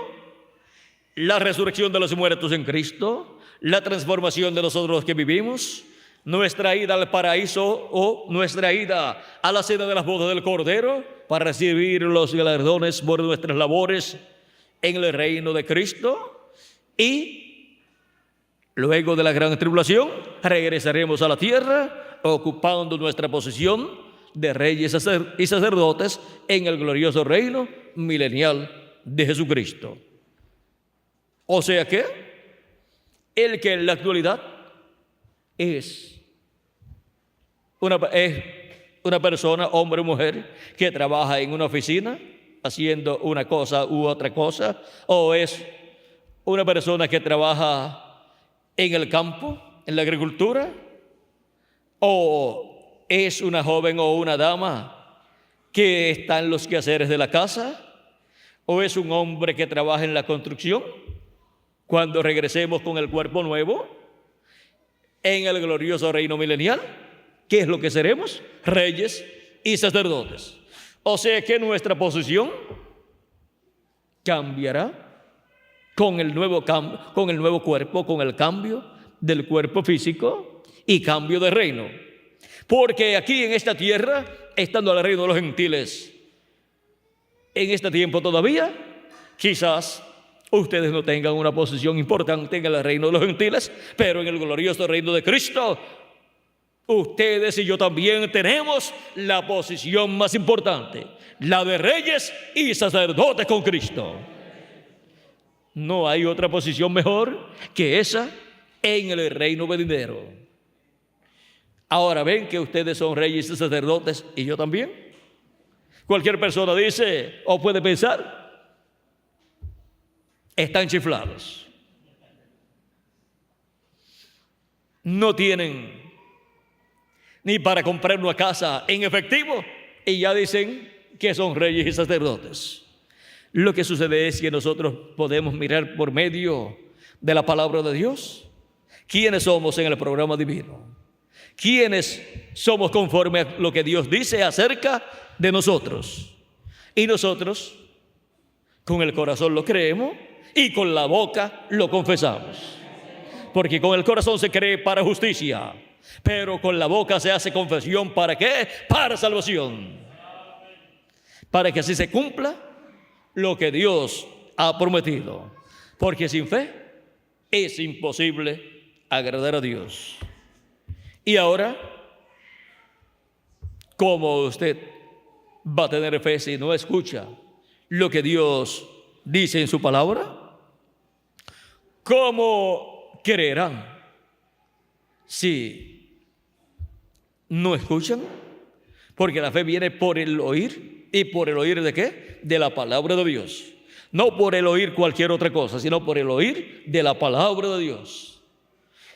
la resurrección de los muertos en Cristo, la transformación de nosotros los que vivimos, nuestra ida al paraíso o nuestra ida a la cena de las bodas del Cordero para recibir los galardones por nuestras labores en el reino de Cristo, y luego de la gran tribulación regresaremos a la tierra ocupando nuestra posición de reyes y sacerdotes en el glorioso reino milenial de Jesucristo. O sea que el que en la actualidad es una persona, hombre o mujer, que trabaja en una oficina haciendo una cosa u otra cosa, o es una persona que trabaja en el campo, en la agricultura, o es una joven o una dama que está en los quehaceres de la casa, o es un hombre que trabaja en la construcción. Cuando regresemos con el cuerpo nuevo en el glorioso reino milenial, ¿qué es lo que seremos? Reyes y sacerdotes. O sea que nuestra posición cambiará con el nuevo cuerpo, con el cambio del cuerpo físico y cambio de reino. Porque aquí en esta tierra, estando al reino de los gentiles, en este tiempo todavía, quizás ustedes no tengan una posición importante en el reino de los gentiles, pero en el glorioso reino de Cristo, ustedes y yo también tenemos la posición más importante, la de reyes y sacerdotes con Cristo. No hay otra posición mejor que esa en el reino venidero. Ahora ven que ustedes son reyes y sacerdotes y yo también. Cualquier persona dice o puede pensar, están chiflados. No tienen ni para comprar una casa en efectivo y ya dicen que son reyes y sacerdotes. Lo que sucede es que nosotros podemos mirar por medio de la palabra de Dios quiénes somos en el programa divino, quiénes somos conforme a lo que Dios dice acerca de nosotros. Y nosotros con el corazón lo creemos y con la boca lo confesamos. Porque con el corazón se cree para justicia, pero con la boca se hace confesión. ¿Para qué? Para salvación. Para que así se cumpla lo que Dios ha prometido. Porque sin fe es imposible agradar a Dios. Y ahora, ¿cómo usted va a tener fe si no escucha lo que Dios dice en su palabra? ¿Cómo creerán si no escuchan? Porque la fe viene por el oír. ¿Y por el oír de qué? De la palabra de Dios. No por el oír cualquier otra cosa, sino por el oír de la palabra de Dios.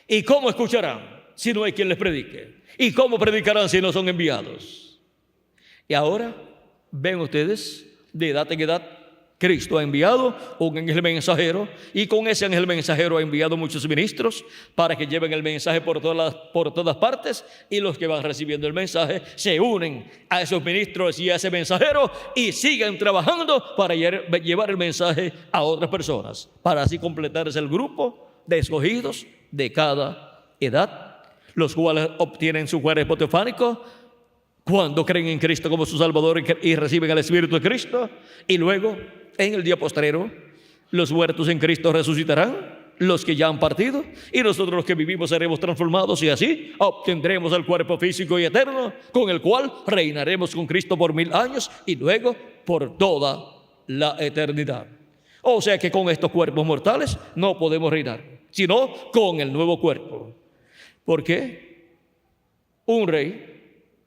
¿Y cómo escucharán si no hay quien les predique? ¿Y cómo predicarán si no son enviados? Y ahora, ven ustedes, de edad en edad, Cristo ha enviado un ángel mensajero, y con ese ángel mensajero ha enviado muchos ministros para que lleven el mensaje por todas partes, y los que van recibiendo el mensaje se unen a esos ministros y a ese mensajero y siguen trabajando para llevar el mensaje a otras personas, para así completarse el grupo de escogidos de cada edad, los cuales obtienen su cuerpo teofánico cuando creen en Cristo como su Salvador y reciben el Espíritu de Cristo. Y luego, en el día postrero, los muertos en Cristo resucitarán, los que ya han partido, y nosotros los que vivimos seremos transformados, y así obtendremos el cuerpo físico y eterno, con el cual reinaremos con Cristo por 1000 años y luego por toda la eternidad. O sea que con estos cuerpos mortales no podemos reinar, sino con el nuevo cuerpo. ¿Por qué? Un rey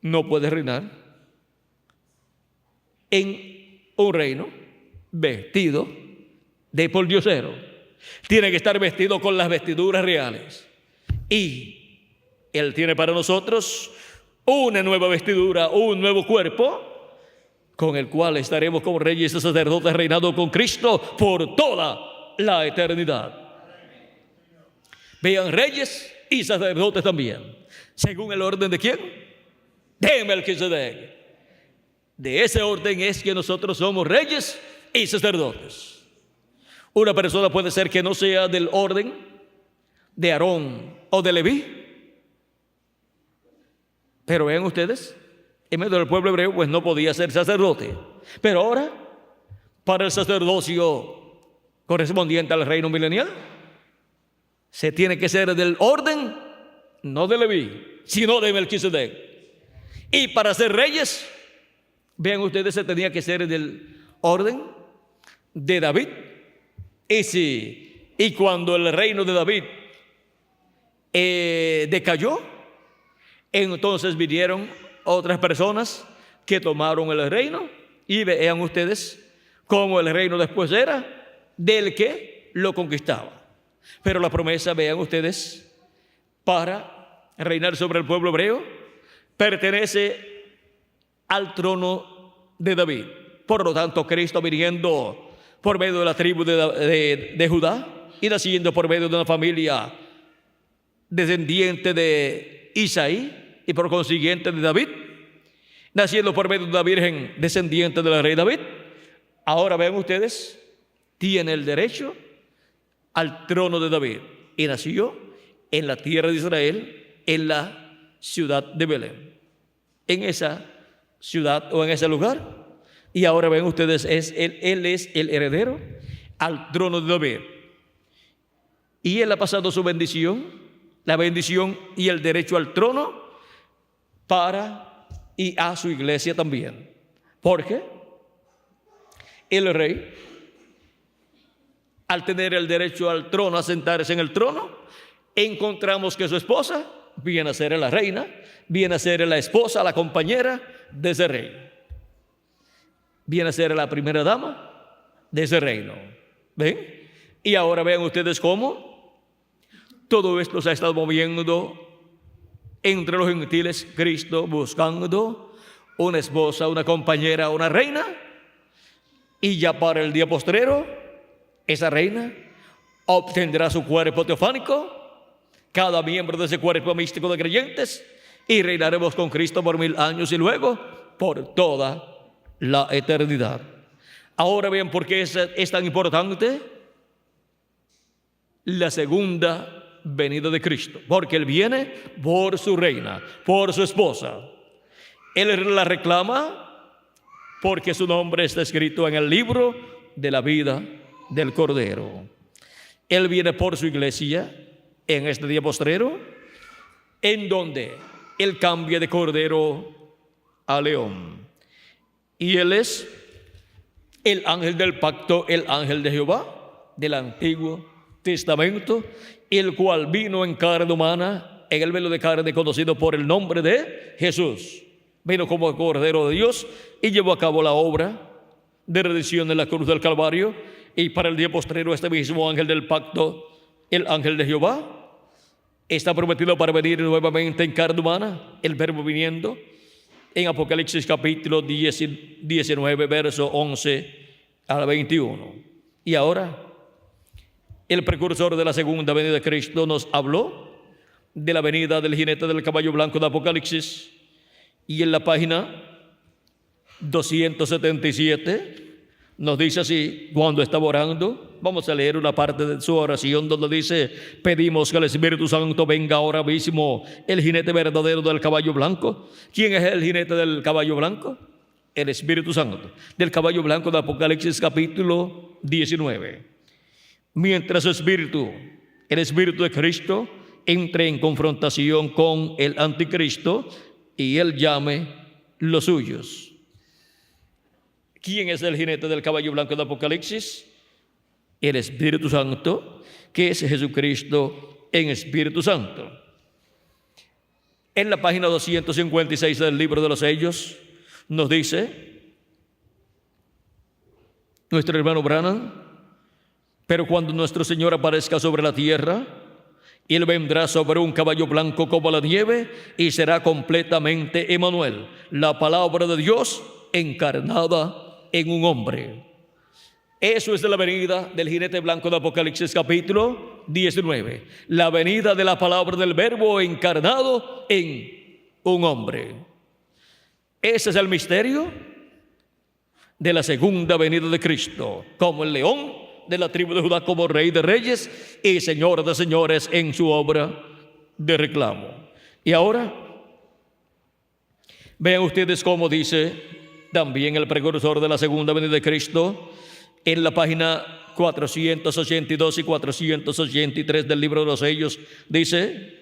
no puede reinar en un reino vestido de pordiosero. Tiene que estar vestido con las vestiduras reales. Y Él tiene para nosotros una nueva vestidura, un nuevo cuerpo, con el cual estaremos como reyes y sacerdotes reinando con Cristo por toda la eternidad. Vean, reyes y sacerdotes también, según el orden de ¿quién? De Melquisedec. De ese orden es que nosotros somos reyes y sacerdotes. Una persona puede ser que no sea del orden de Aarón o de Leví, pero vean ustedes, en medio del pueblo hebreo pues no podía ser sacerdote. Pero ahora, para el sacerdocio correspondiente al reino milenial, se tiene que ser del orden no de Leví, sino de Melquisedec. Y para ser reyes, vean ustedes, se tenía que ser del orden de David. Y cuando el reino de David decayó, entonces vinieron otras personas que tomaron el reino. Y vean ustedes cómo el reino después era del que lo conquistaba. Pero la promesa, vean ustedes, para reinar sobre el pueblo hebreo, pertenece al trono de David. Por lo tanto, Cristo viniendo por medio de la tribu de Judá y naciendo por medio de una familia descendiente de Isaí y por consiguiente de David, naciendo por medio de una virgen descendiente del rey David, ahora ven ustedes, tiene el derecho al trono de David y nació en la tierra de Israel, en la ciudad de Belén, en esa ciudad o en ese lugar. Y ahora ven ustedes, él es el heredero al trono de David. Y él ha pasado su bendición, la bendición y el derecho al trono para y a su iglesia también. Porque el rey, al tener el derecho al trono, a sentarse en el trono, encontramos que su esposa viene a ser la reina, viene a ser la esposa, la compañera de ese rey. Viene a ser la primera dama de ese reino. ¿Ven? Y ahora vean ustedes cómo todo esto se ha estado moviendo entre los gentiles, Cristo buscando una esposa, una compañera, una reina. Y ya para el día postrero, esa reina obtendrá su cuerpo teofánico, cada miembro de ese cuerpo místico de creyentes, y reinaremos con Cristo por 1000 años y luego por toda la eternidad. Ahora vean por qué es tan importante la segunda venida de Cristo. Porque Él viene por su reina, por su esposa. Él la reclama porque su nombre está escrito en el libro de la vida del Cordero. Él viene por su iglesia en este día postrero, en donde Él cambia de cordero a león. Y Él es el ángel del pacto, el ángel de Jehová del Antiguo Testamento, el cual vino en carne humana, en el velo de carne conocido por el nombre de Jesús. Vino como Cordero de Dios y llevó a cabo la obra de redención en la cruz del Calvario. Y para el día postrero, este mismo ángel del pacto, el ángel de Jehová, está prometido para venir nuevamente en carne humana, el verbo viniendo, en Apocalipsis capítulo 19, verso 11 al 21. Y ahora, el precursor de la segunda venida de Cristo nos habló de la venida del jinete del caballo blanco de Apocalipsis. Y en la página 277 nos dice así, cuando estaba orando, vamos a leer una parte de su oración donde dice: pedimos que el Espíritu Santo venga ahora mismo, el jinete verdadero del caballo blanco. ¿Quién es el jinete del caballo blanco? El Espíritu Santo, del caballo blanco de Apocalipsis capítulo 19. Mientras su espíritu, el Espíritu de Cristo, entre en confrontación con el anticristo y él llame los suyos. ¿Quién es el jinete del caballo blanco de Apocalipsis? El Espíritu Santo, que es Jesucristo en Espíritu Santo. En la página 256 del libro de los sellos nos dice nuestro hermano Branham: pero cuando nuestro Señor aparezca sobre la tierra, Él vendrá sobre un caballo blanco como la nieve y será completamente Emmanuel, la palabra de Dios encarnada en un hombre. Eso es de la venida del jinete blanco de Apocalipsis capítulo 19. La venida de la palabra del verbo encarnado en un hombre. Ese es el misterio de la segunda venida de Cristo, como el león de la tribu de Judá, como rey de reyes y señor de señores en su obra de reclamo. Y ahora, vean ustedes cómo dice también el precursor de la segunda venida de Cristo en la página 482 y 483 del libro de los sellos. Dice: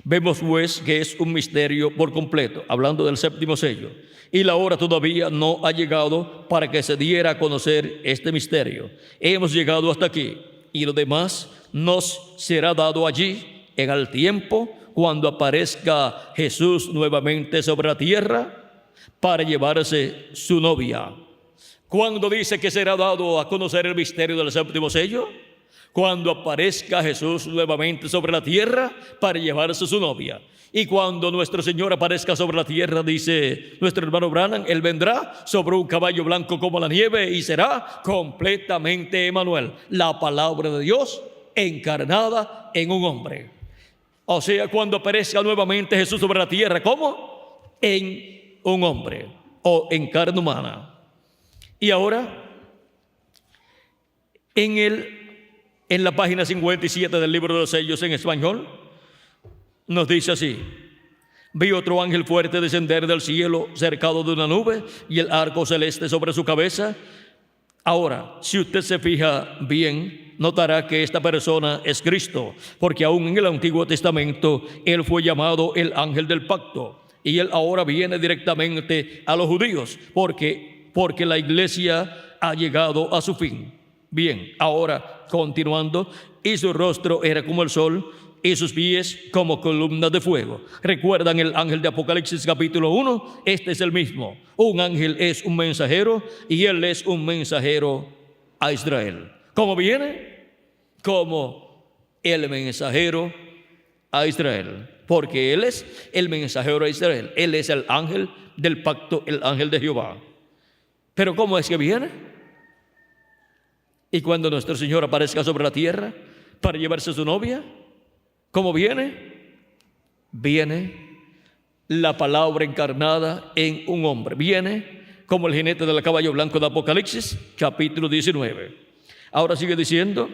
vemos pues que es un misterio por completo, hablando del séptimo sello, y la hora todavía no ha llegado para que se diera a conocer este misterio. Hemos llegado hasta aquí y lo demás nos será dado allí en el tiempo cuando aparezca Jesús nuevamente sobre la tierra para llevarse su novia. Cuando dice que será dado a conocer el misterio del séptimo sello, cuando aparezca Jesús nuevamente sobre la tierra para llevarse su novia. Y cuando nuestro Señor aparezca sobre la tierra, dice nuestro hermano Branham, Él vendrá sobre un caballo blanco como la nieve y será completamente Emmanuel, la palabra de Dios encarnada en un hombre. O sea, cuando aparezca nuevamente Jesús sobre la tierra, ¿cómo? En un hombre o en carne humana. Y ahora, en la página 57 del libro de los sellos en español, nos dice así: vi otro ángel fuerte descender del cielo cercado de una nube y el arco celeste sobre su cabeza. Ahora, si usted se fija bien, notará que esta persona es Cristo, porque aún en el Antiguo Testamento Él fue llamado el ángel del pacto, y Él ahora viene directamente a los judíos, porque la iglesia ha llegado a su fin. Bien, ahora continuando, y su rostro era como el sol, y sus pies como columnas de fuego. ¿Recuerdan el ángel de Apocalipsis capítulo 1? Este es el mismo. Un ángel es un mensajero, y él es un mensajero a Israel. ¿Cómo viene? Como el mensajero a Israel, porque él es el mensajero a Israel. Él es el ángel del pacto, el ángel de Jehová. Pero ¿cómo es que viene? Y cuando nuestro Señor aparezca sobre la tierra para llevarse a su novia, ¿cómo viene? Viene la palabra encarnada en un hombre. Viene como el jinete del caballo blanco de Apocalipsis, capítulo 19. Ahora sigue diciendo,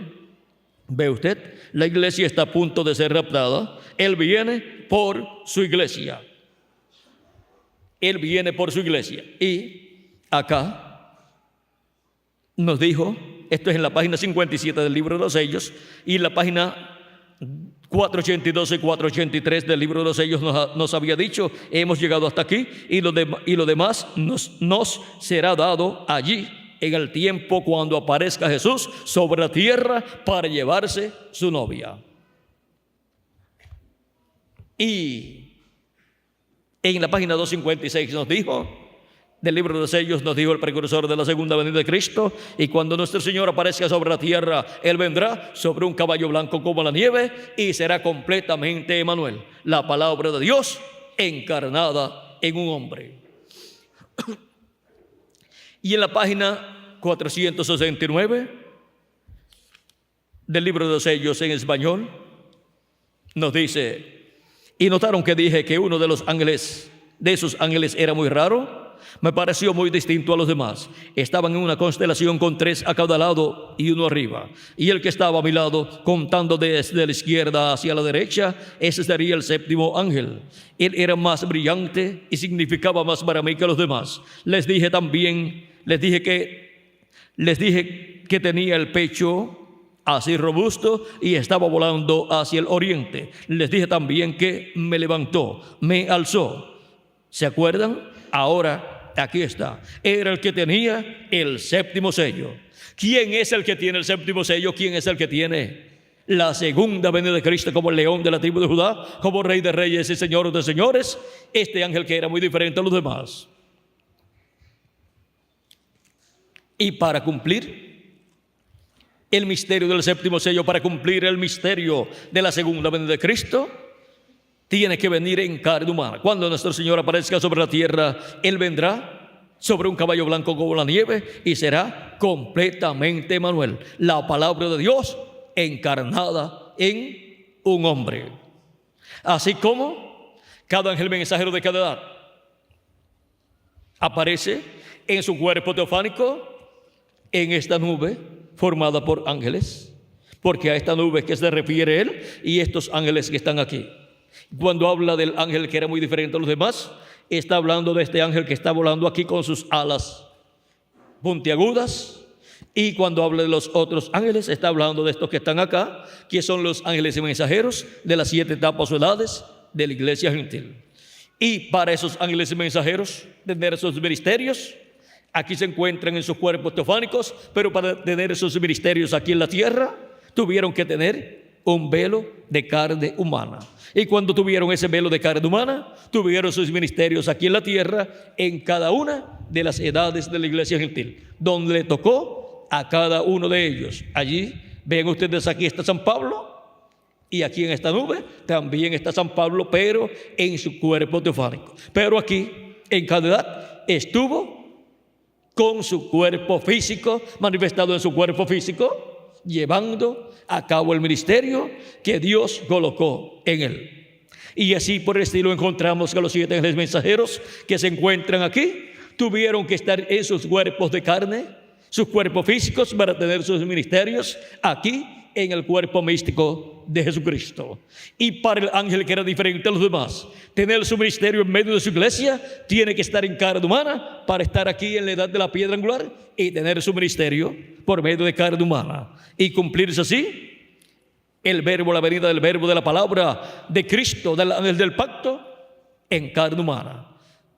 ve usted, la iglesia está a punto de ser raptada. Él viene por su iglesia. Él viene por su iglesia. Y acá nos dijo, esto es en la página 57 del libro de los sellos, y la página 482 y 483 del libro de los sellos nos había dicho, hemos llegado hasta aquí, y lo demás nos será dado allí en el tiempo cuando aparezca Jesús sobre la tierra para llevarse su novia. Y en la página 256 nos dijo, del libro de los sellos, nos dijo el precursor de la segunda venida de Cristo, y cuando nuestro Señor aparezca sobre la tierra, Él vendrá sobre un caballo blanco como la nieve, y será completamente Emmanuel, la palabra de Dios encarnada en un hombre. Y en la página 469 del libro de los sellos en español, nos dice, y notaron que dije que uno de esos ángeles era muy raro. Me pareció muy distinto a los demás. Estaban en una constelación con 3 a cada lado y uno arriba. Y el que estaba a mi lado, contando desde la izquierda hacia la derecha, ese sería el 7º ángel. Él era más brillante y significaba más para mí que los demás. Les dije que tenía el pecho así robusto y estaba volando hacia el oriente. Les dije también que me levantó, me alzó. ¿Se acuerdan? Ahora, aquí está. Era el que tenía el 7º sello. ¿Quién es el que tiene el 7º sello? ¿Quién es el que tiene la segunda venida de Cristo como el león de la tribu de Judá, como rey de reyes y señor de señores? Este ángel que era muy diferente a los demás. Y para cumplir el misterio del 7º sello, para cumplir el misterio de la segunda venida de Cristo, tiene que venir en carne humana. Cuando nuestro Señor aparezca sobre la tierra, Él vendrá sobre un caballo blanco como la nieve y será completamente Emmanuel, la palabra de Dios encarnada en un hombre. Así como cada ángel mensajero de cada edad aparece en su cuerpo teofánico en esta nube formada por ángeles, porque a esta nube que se refiere Él y estos ángeles que están aquí. Cuando habla del ángel que era muy diferente a los demás, está hablando de este ángel que está volando aquí con sus alas puntiagudas. Y cuando habla de los otros ángeles, está hablando de estos que están acá, que son los ángeles y mensajeros de las 7 etapas o edades de la iglesia gentil. Y para esos ángeles y mensajeros tener esos ministerios, aquí se encuentran en sus cuerpos teofánicos, pero para tener esos ministerios aquí en la tierra, tuvieron que tener un velo de carne humana. Y cuando tuvieron ese velo de carne humana, tuvieron sus ministerios aquí en la tierra, en cada una de las edades de la iglesia gentil, donde le tocó a cada uno de ellos. Allí, ven ustedes, aquí está San Pablo, y aquí en esta nube también está San Pablo, pero en su cuerpo teofánico. Pero aquí, en cada edad, estuvo con su cuerpo físico, manifestado en su cuerpo físico, llevando a cabo el ministerio que Dios colocó en él. Y así por el estilo encontramos que los 7 ángeles mensajeros que se encuentran aquí tuvieron que estar en sus cuerpos de carne, sus cuerpos físicos, para tener sus ministerios aquí en el cuerpo místico de Jesucristo. Y para el ángel, que era diferente a los demás, tener su ministerio en medio de su iglesia, tiene que estar en carne humana para estar aquí en la edad de la piedra angular y tener su ministerio por medio de carne humana y cumplirse así el verbo, la venida del verbo, de la palabra de Cristo, del ángel del pacto, en carne humana.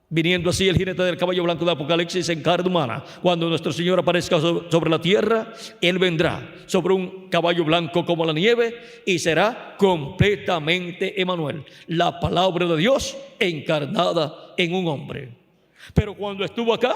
Viniendo así el jinete del caballo blanco de Apocalipsis en carne humana. Cuando nuestro Señor aparezca sobre la tierra, Él vendrá sobre un caballo blanco como la nieve y será completamente Emmanuel, la palabra de Dios encarnada en un hombre. Pero cuando estuvo acá,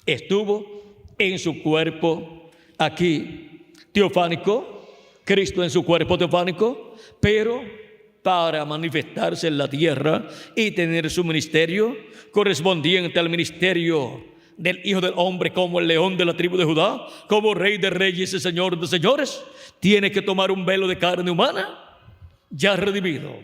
estuvo en su cuerpo aquí teofánico, Cristo en su cuerpo teofánico, pero para manifestarse en la tierra y tener su ministerio correspondiente al ministerio del Hijo del Hombre, como el león de la tribu de Judá, como Rey de reyes y Señor de señores, tiene que tomar un velo de carne humana ya redimido.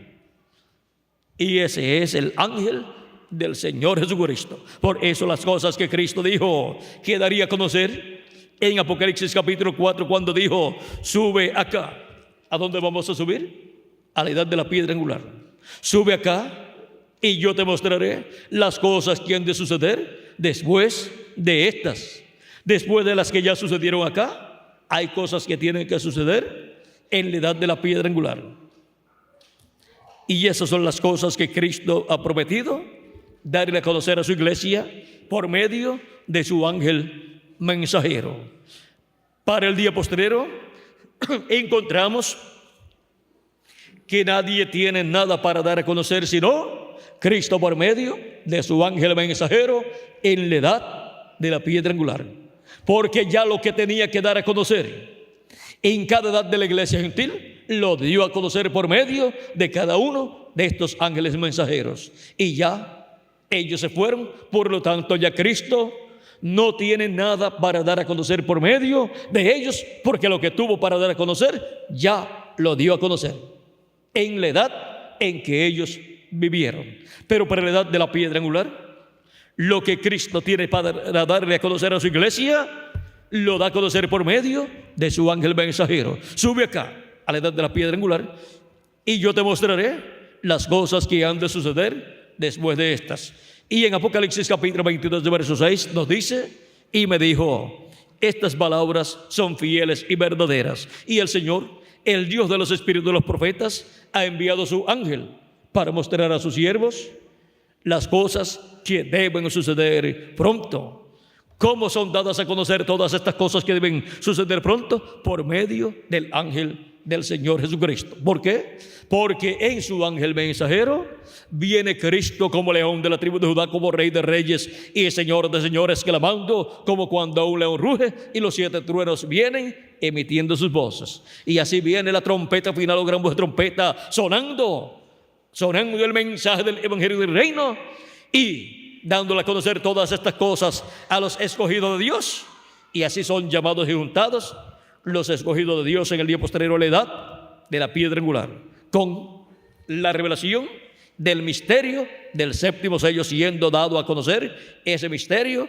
Y ese es el ángel del Señor Jesucristo. Por eso las cosas que Cristo dijo que daría a conocer en Apocalipsis capítulo 4, cuando dijo: sube acá. ¿A dónde vamos a subir? A la edad de la piedra angular. Sube acá y yo te mostraré las cosas que han de suceder después de estas. Después de las que ya sucedieron acá, hay cosas que tienen que suceder en la edad de la piedra angular. Y esas son las cosas que Cristo ha prometido darle a conocer a su iglesia por medio de su ángel mensajero. Para el día postrero encontramos que nadie tiene nada para dar a conocer sino Cristo por medio de su ángel mensajero en la edad de la piedra angular. Porque ya lo que tenía que dar a conocer en cada edad de la iglesia gentil, lo dio a conocer por medio de cada uno de estos ángeles mensajeros. Y ya ellos se fueron, por lo tanto ya Cristo no tiene nada para dar a conocer por medio de ellos, porque lo que tuvo para dar a conocer ya lo dio a conocer en la edad en que ellos vivieron. Pero para la edad de la piedra angular, lo que Cristo tiene para darle a conocer a su iglesia, lo da a conocer por medio de su ángel mensajero. Sube acá a la edad de la piedra angular y yo te mostraré las cosas que han de suceder después de estas. Y en Apocalipsis capítulo 22 de verso 6 nos dice: y me dijo, estas palabras son fieles y verdaderas, y el Señor, el Dios de los espíritus de los profetas, ha enviado su ángel para mostrar a sus siervos las cosas que deben suceder pronto. ¿Cómo son dadas a conocer todas estas cosas que deben suceder pronto? Por medio del ángel del Señor Jesucristo. ¿Por qué? Porque en su ángel mensajero viene Cristo como león de la tribu de Judá, como Rey de reyes y Señor de señores, clamando como cuando un león ruge y los 7 truenos vienen emitiendo sus voces. Y así viene la trompeta final, o gran voz de trompeta, sonando el mensaje del evangelio del reino y dándole a conocer todas estas cosas a los escogidos de Dios. Y así son llamados y juntados los escogidos de Dios en el día posterior a la edad de la piedra angular, con la revelación del misterio del séptimo sello siendo dado a conocer, ese misterio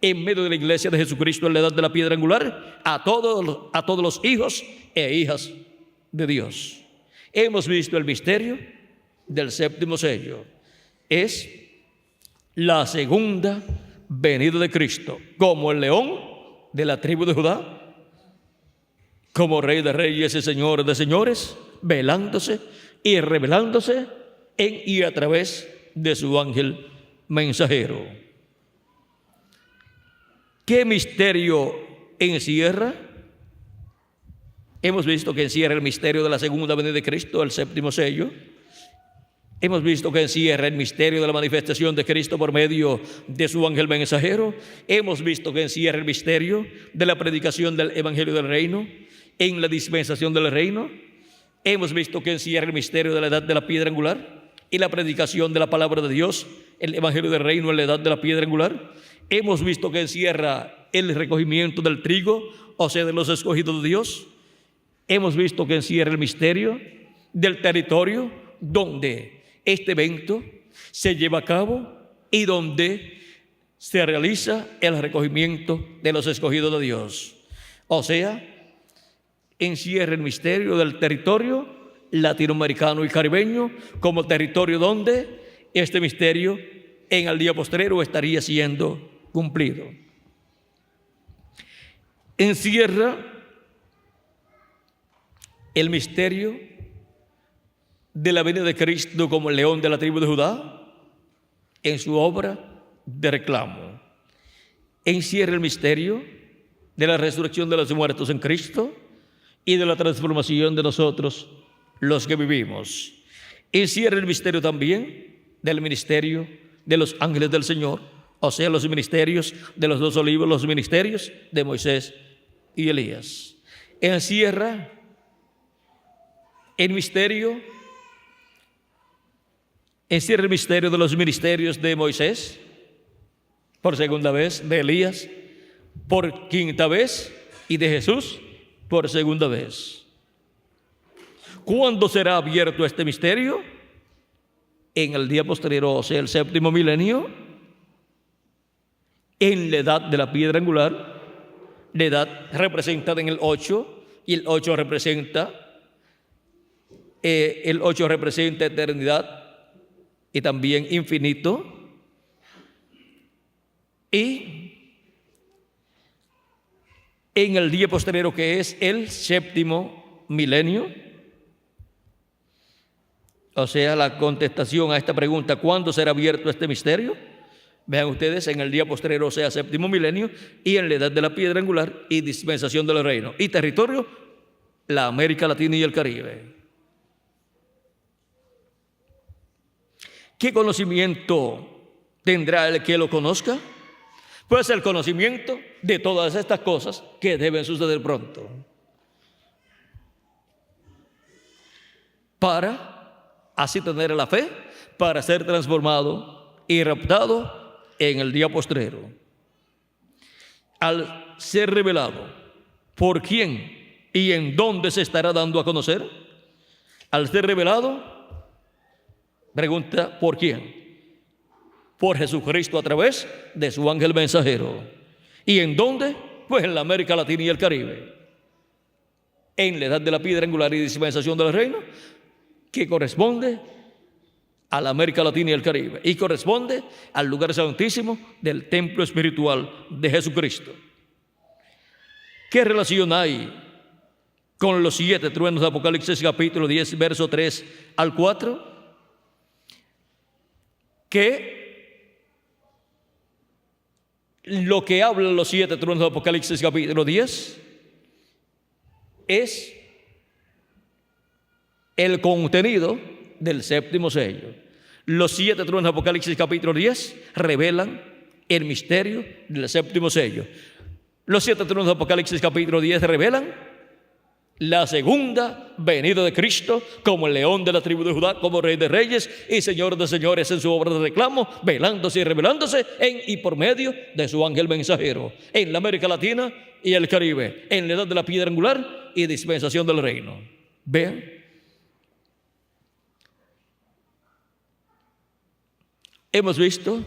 en medio de la iglesia de Jesucristo en la edad de la piedra angular, a todos los hijos e hijas de Dios. Hemos visto el misterio del séptimo sello. Es la segunda venida de Cristo, como el león de la tribu de Judá, como Rey de reyes y Señor de señores, velándose y revelándose en y a través de su ángel mensajero. ¿Qué misterio encierra? Hemos visto que encierra el misterio de la segunda venida de Cristo, el séptimo sello. Hemos visto que encierra el misterio de la manifestación de Cristo por medio de su ángel mensajero. Hemos visto que encierra el misterio de la predicación del evangelio del reino en la dispensación del reino. Hemos visto que encierra el misterio de la edad de la piedra angular y la predicación de la palabra de Dios, el evangelio del reino en la edad de la piedra angular. Hemos visto que encierra el recogimiento del trigo, o sea, de los escogidos de Dios. Hemos visto que encierra el misterio del territorio donde este evento se lleva a cabo y donde se realiza el recogimiento de los escogidos de Dios. O sea, encierra el misterio del territorio latinoamericano y caribeño como territorio donde este misterio en el día postrero estaría siendo cumplido. Encierra el misterio de la venida de Cristo como el león de la tribu de Judá en su obra de reclamo. Encierra el misterio de la resurrección de los muertos en Cristo y de la transformación de nosotros los que vivimos. Encierra el misterio también del ministerio de los ángeles del Señor, o sea, los ministerios de los dos olivos, los ministerios de Moisés y Elías. Encierra el misterio de los ministerios de Moisés, por segunda vez, de Elías, por quinta vez, y de Jesús, por segunda vez. ¿Cuándo será abierto este misterio? En el día posterior, o sea, el séptimo milenio, en la edad de la piedra angular, la edad representada en el 8, y el 8 representa eternidad y también infinito. Y en el día posterior, que es el séptimo milenio, o sea, la contestación a esta pregunta, ¿cuándo será abierto este misterio? Vean ustedes, en el día posterior, o sea, séptimo milenio, y en la edad de la piedra angular y dispensación del reino. Y territorio, la América Latina y el Caribe. ¿Qué conocimiento tendrá el que lo conozca? Pues el conocimiento de todas estas cosas que deben suceder pronto, para así tener la fe, para ser transformado y raptado en el día postrero. Al ser revelado, ¿por quién y en dónde se estará dando a conocer? Al ser revelado, pregunta, ¿por quién? Por Jesucristo a través de su ángel mensajero. ¿Y en dónde? Pues en la América Latina y el Caribe. En la edad de la piedra angular y dispensación del reino, que corresponde a la América Latina y el Caribe, y corresponde al lugar santísimo del templo espiritual de Jesucristo. ¿Qué relación hay con los 7 truenos de Apocalipsis capítulo 10, verso 3 al 4? Que lo que hablan los 7 truenos de Apocalipsis capítulo 10 es el contenido del séptimo sello. Los 7 truenos de Apocalipsis capítulo 10 revelan el misterio del séptimo sello. Los 7 truenos de Apocalipsis capítulo 10 revelan la segunda venida de Cristo como el león de la tribu de Judá, como rey de reyes y señor de señores en su obra de reclamo, velándose y revelándose en y por medio de su ángel mensajero, en la América Latina y el Caribe, en la edad de la piedra angular y dispensación del reino. Vean, hemos visto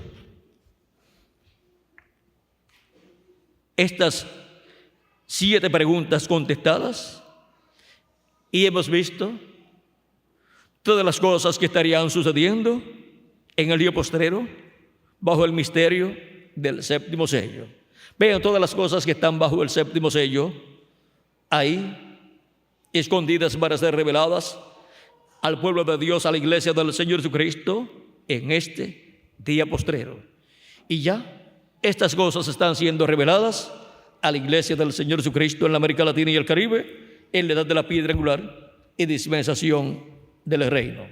estas 7 preguntas contestadas. Y hemos visto todas las cosas que estarían sucediendo en el día postrero bajo el misterio del séptimo sello. Vean todas las cosas que están bajo el séptimo sello, ahí, escondidas para ser reveladas al pueblo de Dios, a la iglesia del Señor Jesucristo, en este día postrero. Y ya estas cosas están siendo reveladas a la iglesia del Señor Jesucristo en la América Latina y el Caribe, en la edad de la piedra angular y dispensación del reino.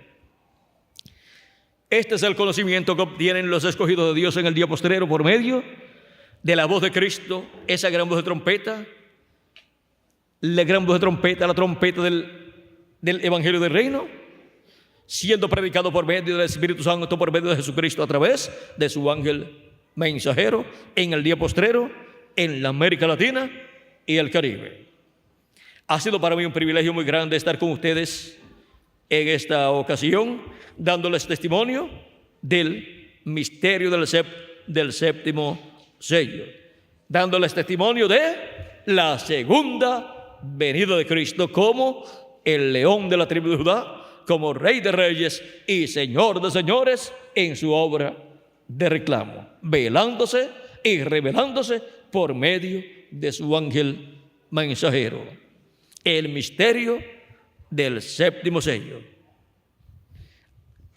Este es el conocimiento que obtienen los escogidos de Dios en el día postrero por medio de la voz de Cristo, esa gran voz de trompeta, la gran voz de trompeta, la trompeta del Evangelio del Reino, siendo predicado por medio del Espíritu Santo, por medio de Jesucristo a través de su ángel mensajero en el día postrero, en la América Latina y el Caribe. Ha sido para mí un privilegio muy grande estar con ustedes en esta ocasión, dándoles testimonio del misterio del séptimo sello, dándoles testimonio de la segunda venida de Cristo como el león de la tribu de Judá, como Rey de reyes y Señor de señores en su obra de reclamo, velándose y revelándose por medio de su ángel mensajero. El misterio del séptimo sello.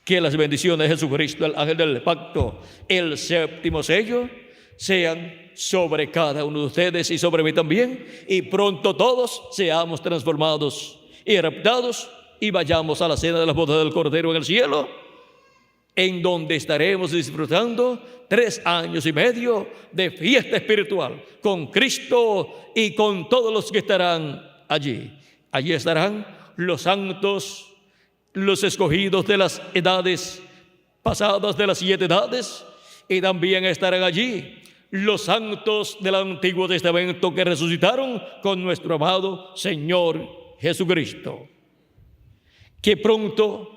Que las bendiciones de Jesucristo, el ángel del pacto, el séptimo sello, sean sobre cada uno de ustedes y sobre mí también, y pronto todos seamos transformados y raptados y vayamos a la cena de las bodas del Cordero en el cielo, en donde estaremos disfrutando 3 años y medio de fiesta espiritual con Cristo y con todos los que estarán allí. Allí estarán los santos, los escogidos de las edades pasadas, de las 7 edades, y también estarán allí los santos del Antiguo Testamento que resucitaron con nuestro amado Señor Jesucristo. Que pronto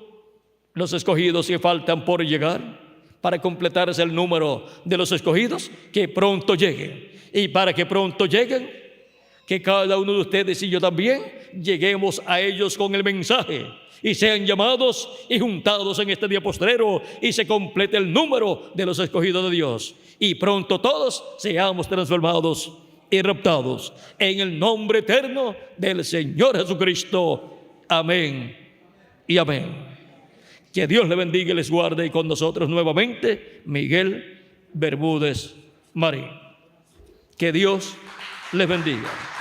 los escogidos que faltan por llegar, para completarse el número de los escogidos, que pronto lleguen. Y para que pronto lleguen, que cada uno de ustedes y yo también lleguemos a ellos con el mensaje y sean llamados y juntados en este día postrero y se complete el número de los escogidos de Dios. Y pronto todos seamos transformados y raptados en el nombre eterno del Señor Jesucristo. Amén y amén. Que Dios le bendiga y les guarde, y con nosotros nuevamente Miguel Bermúdez Marín. Que Dios les bendiga.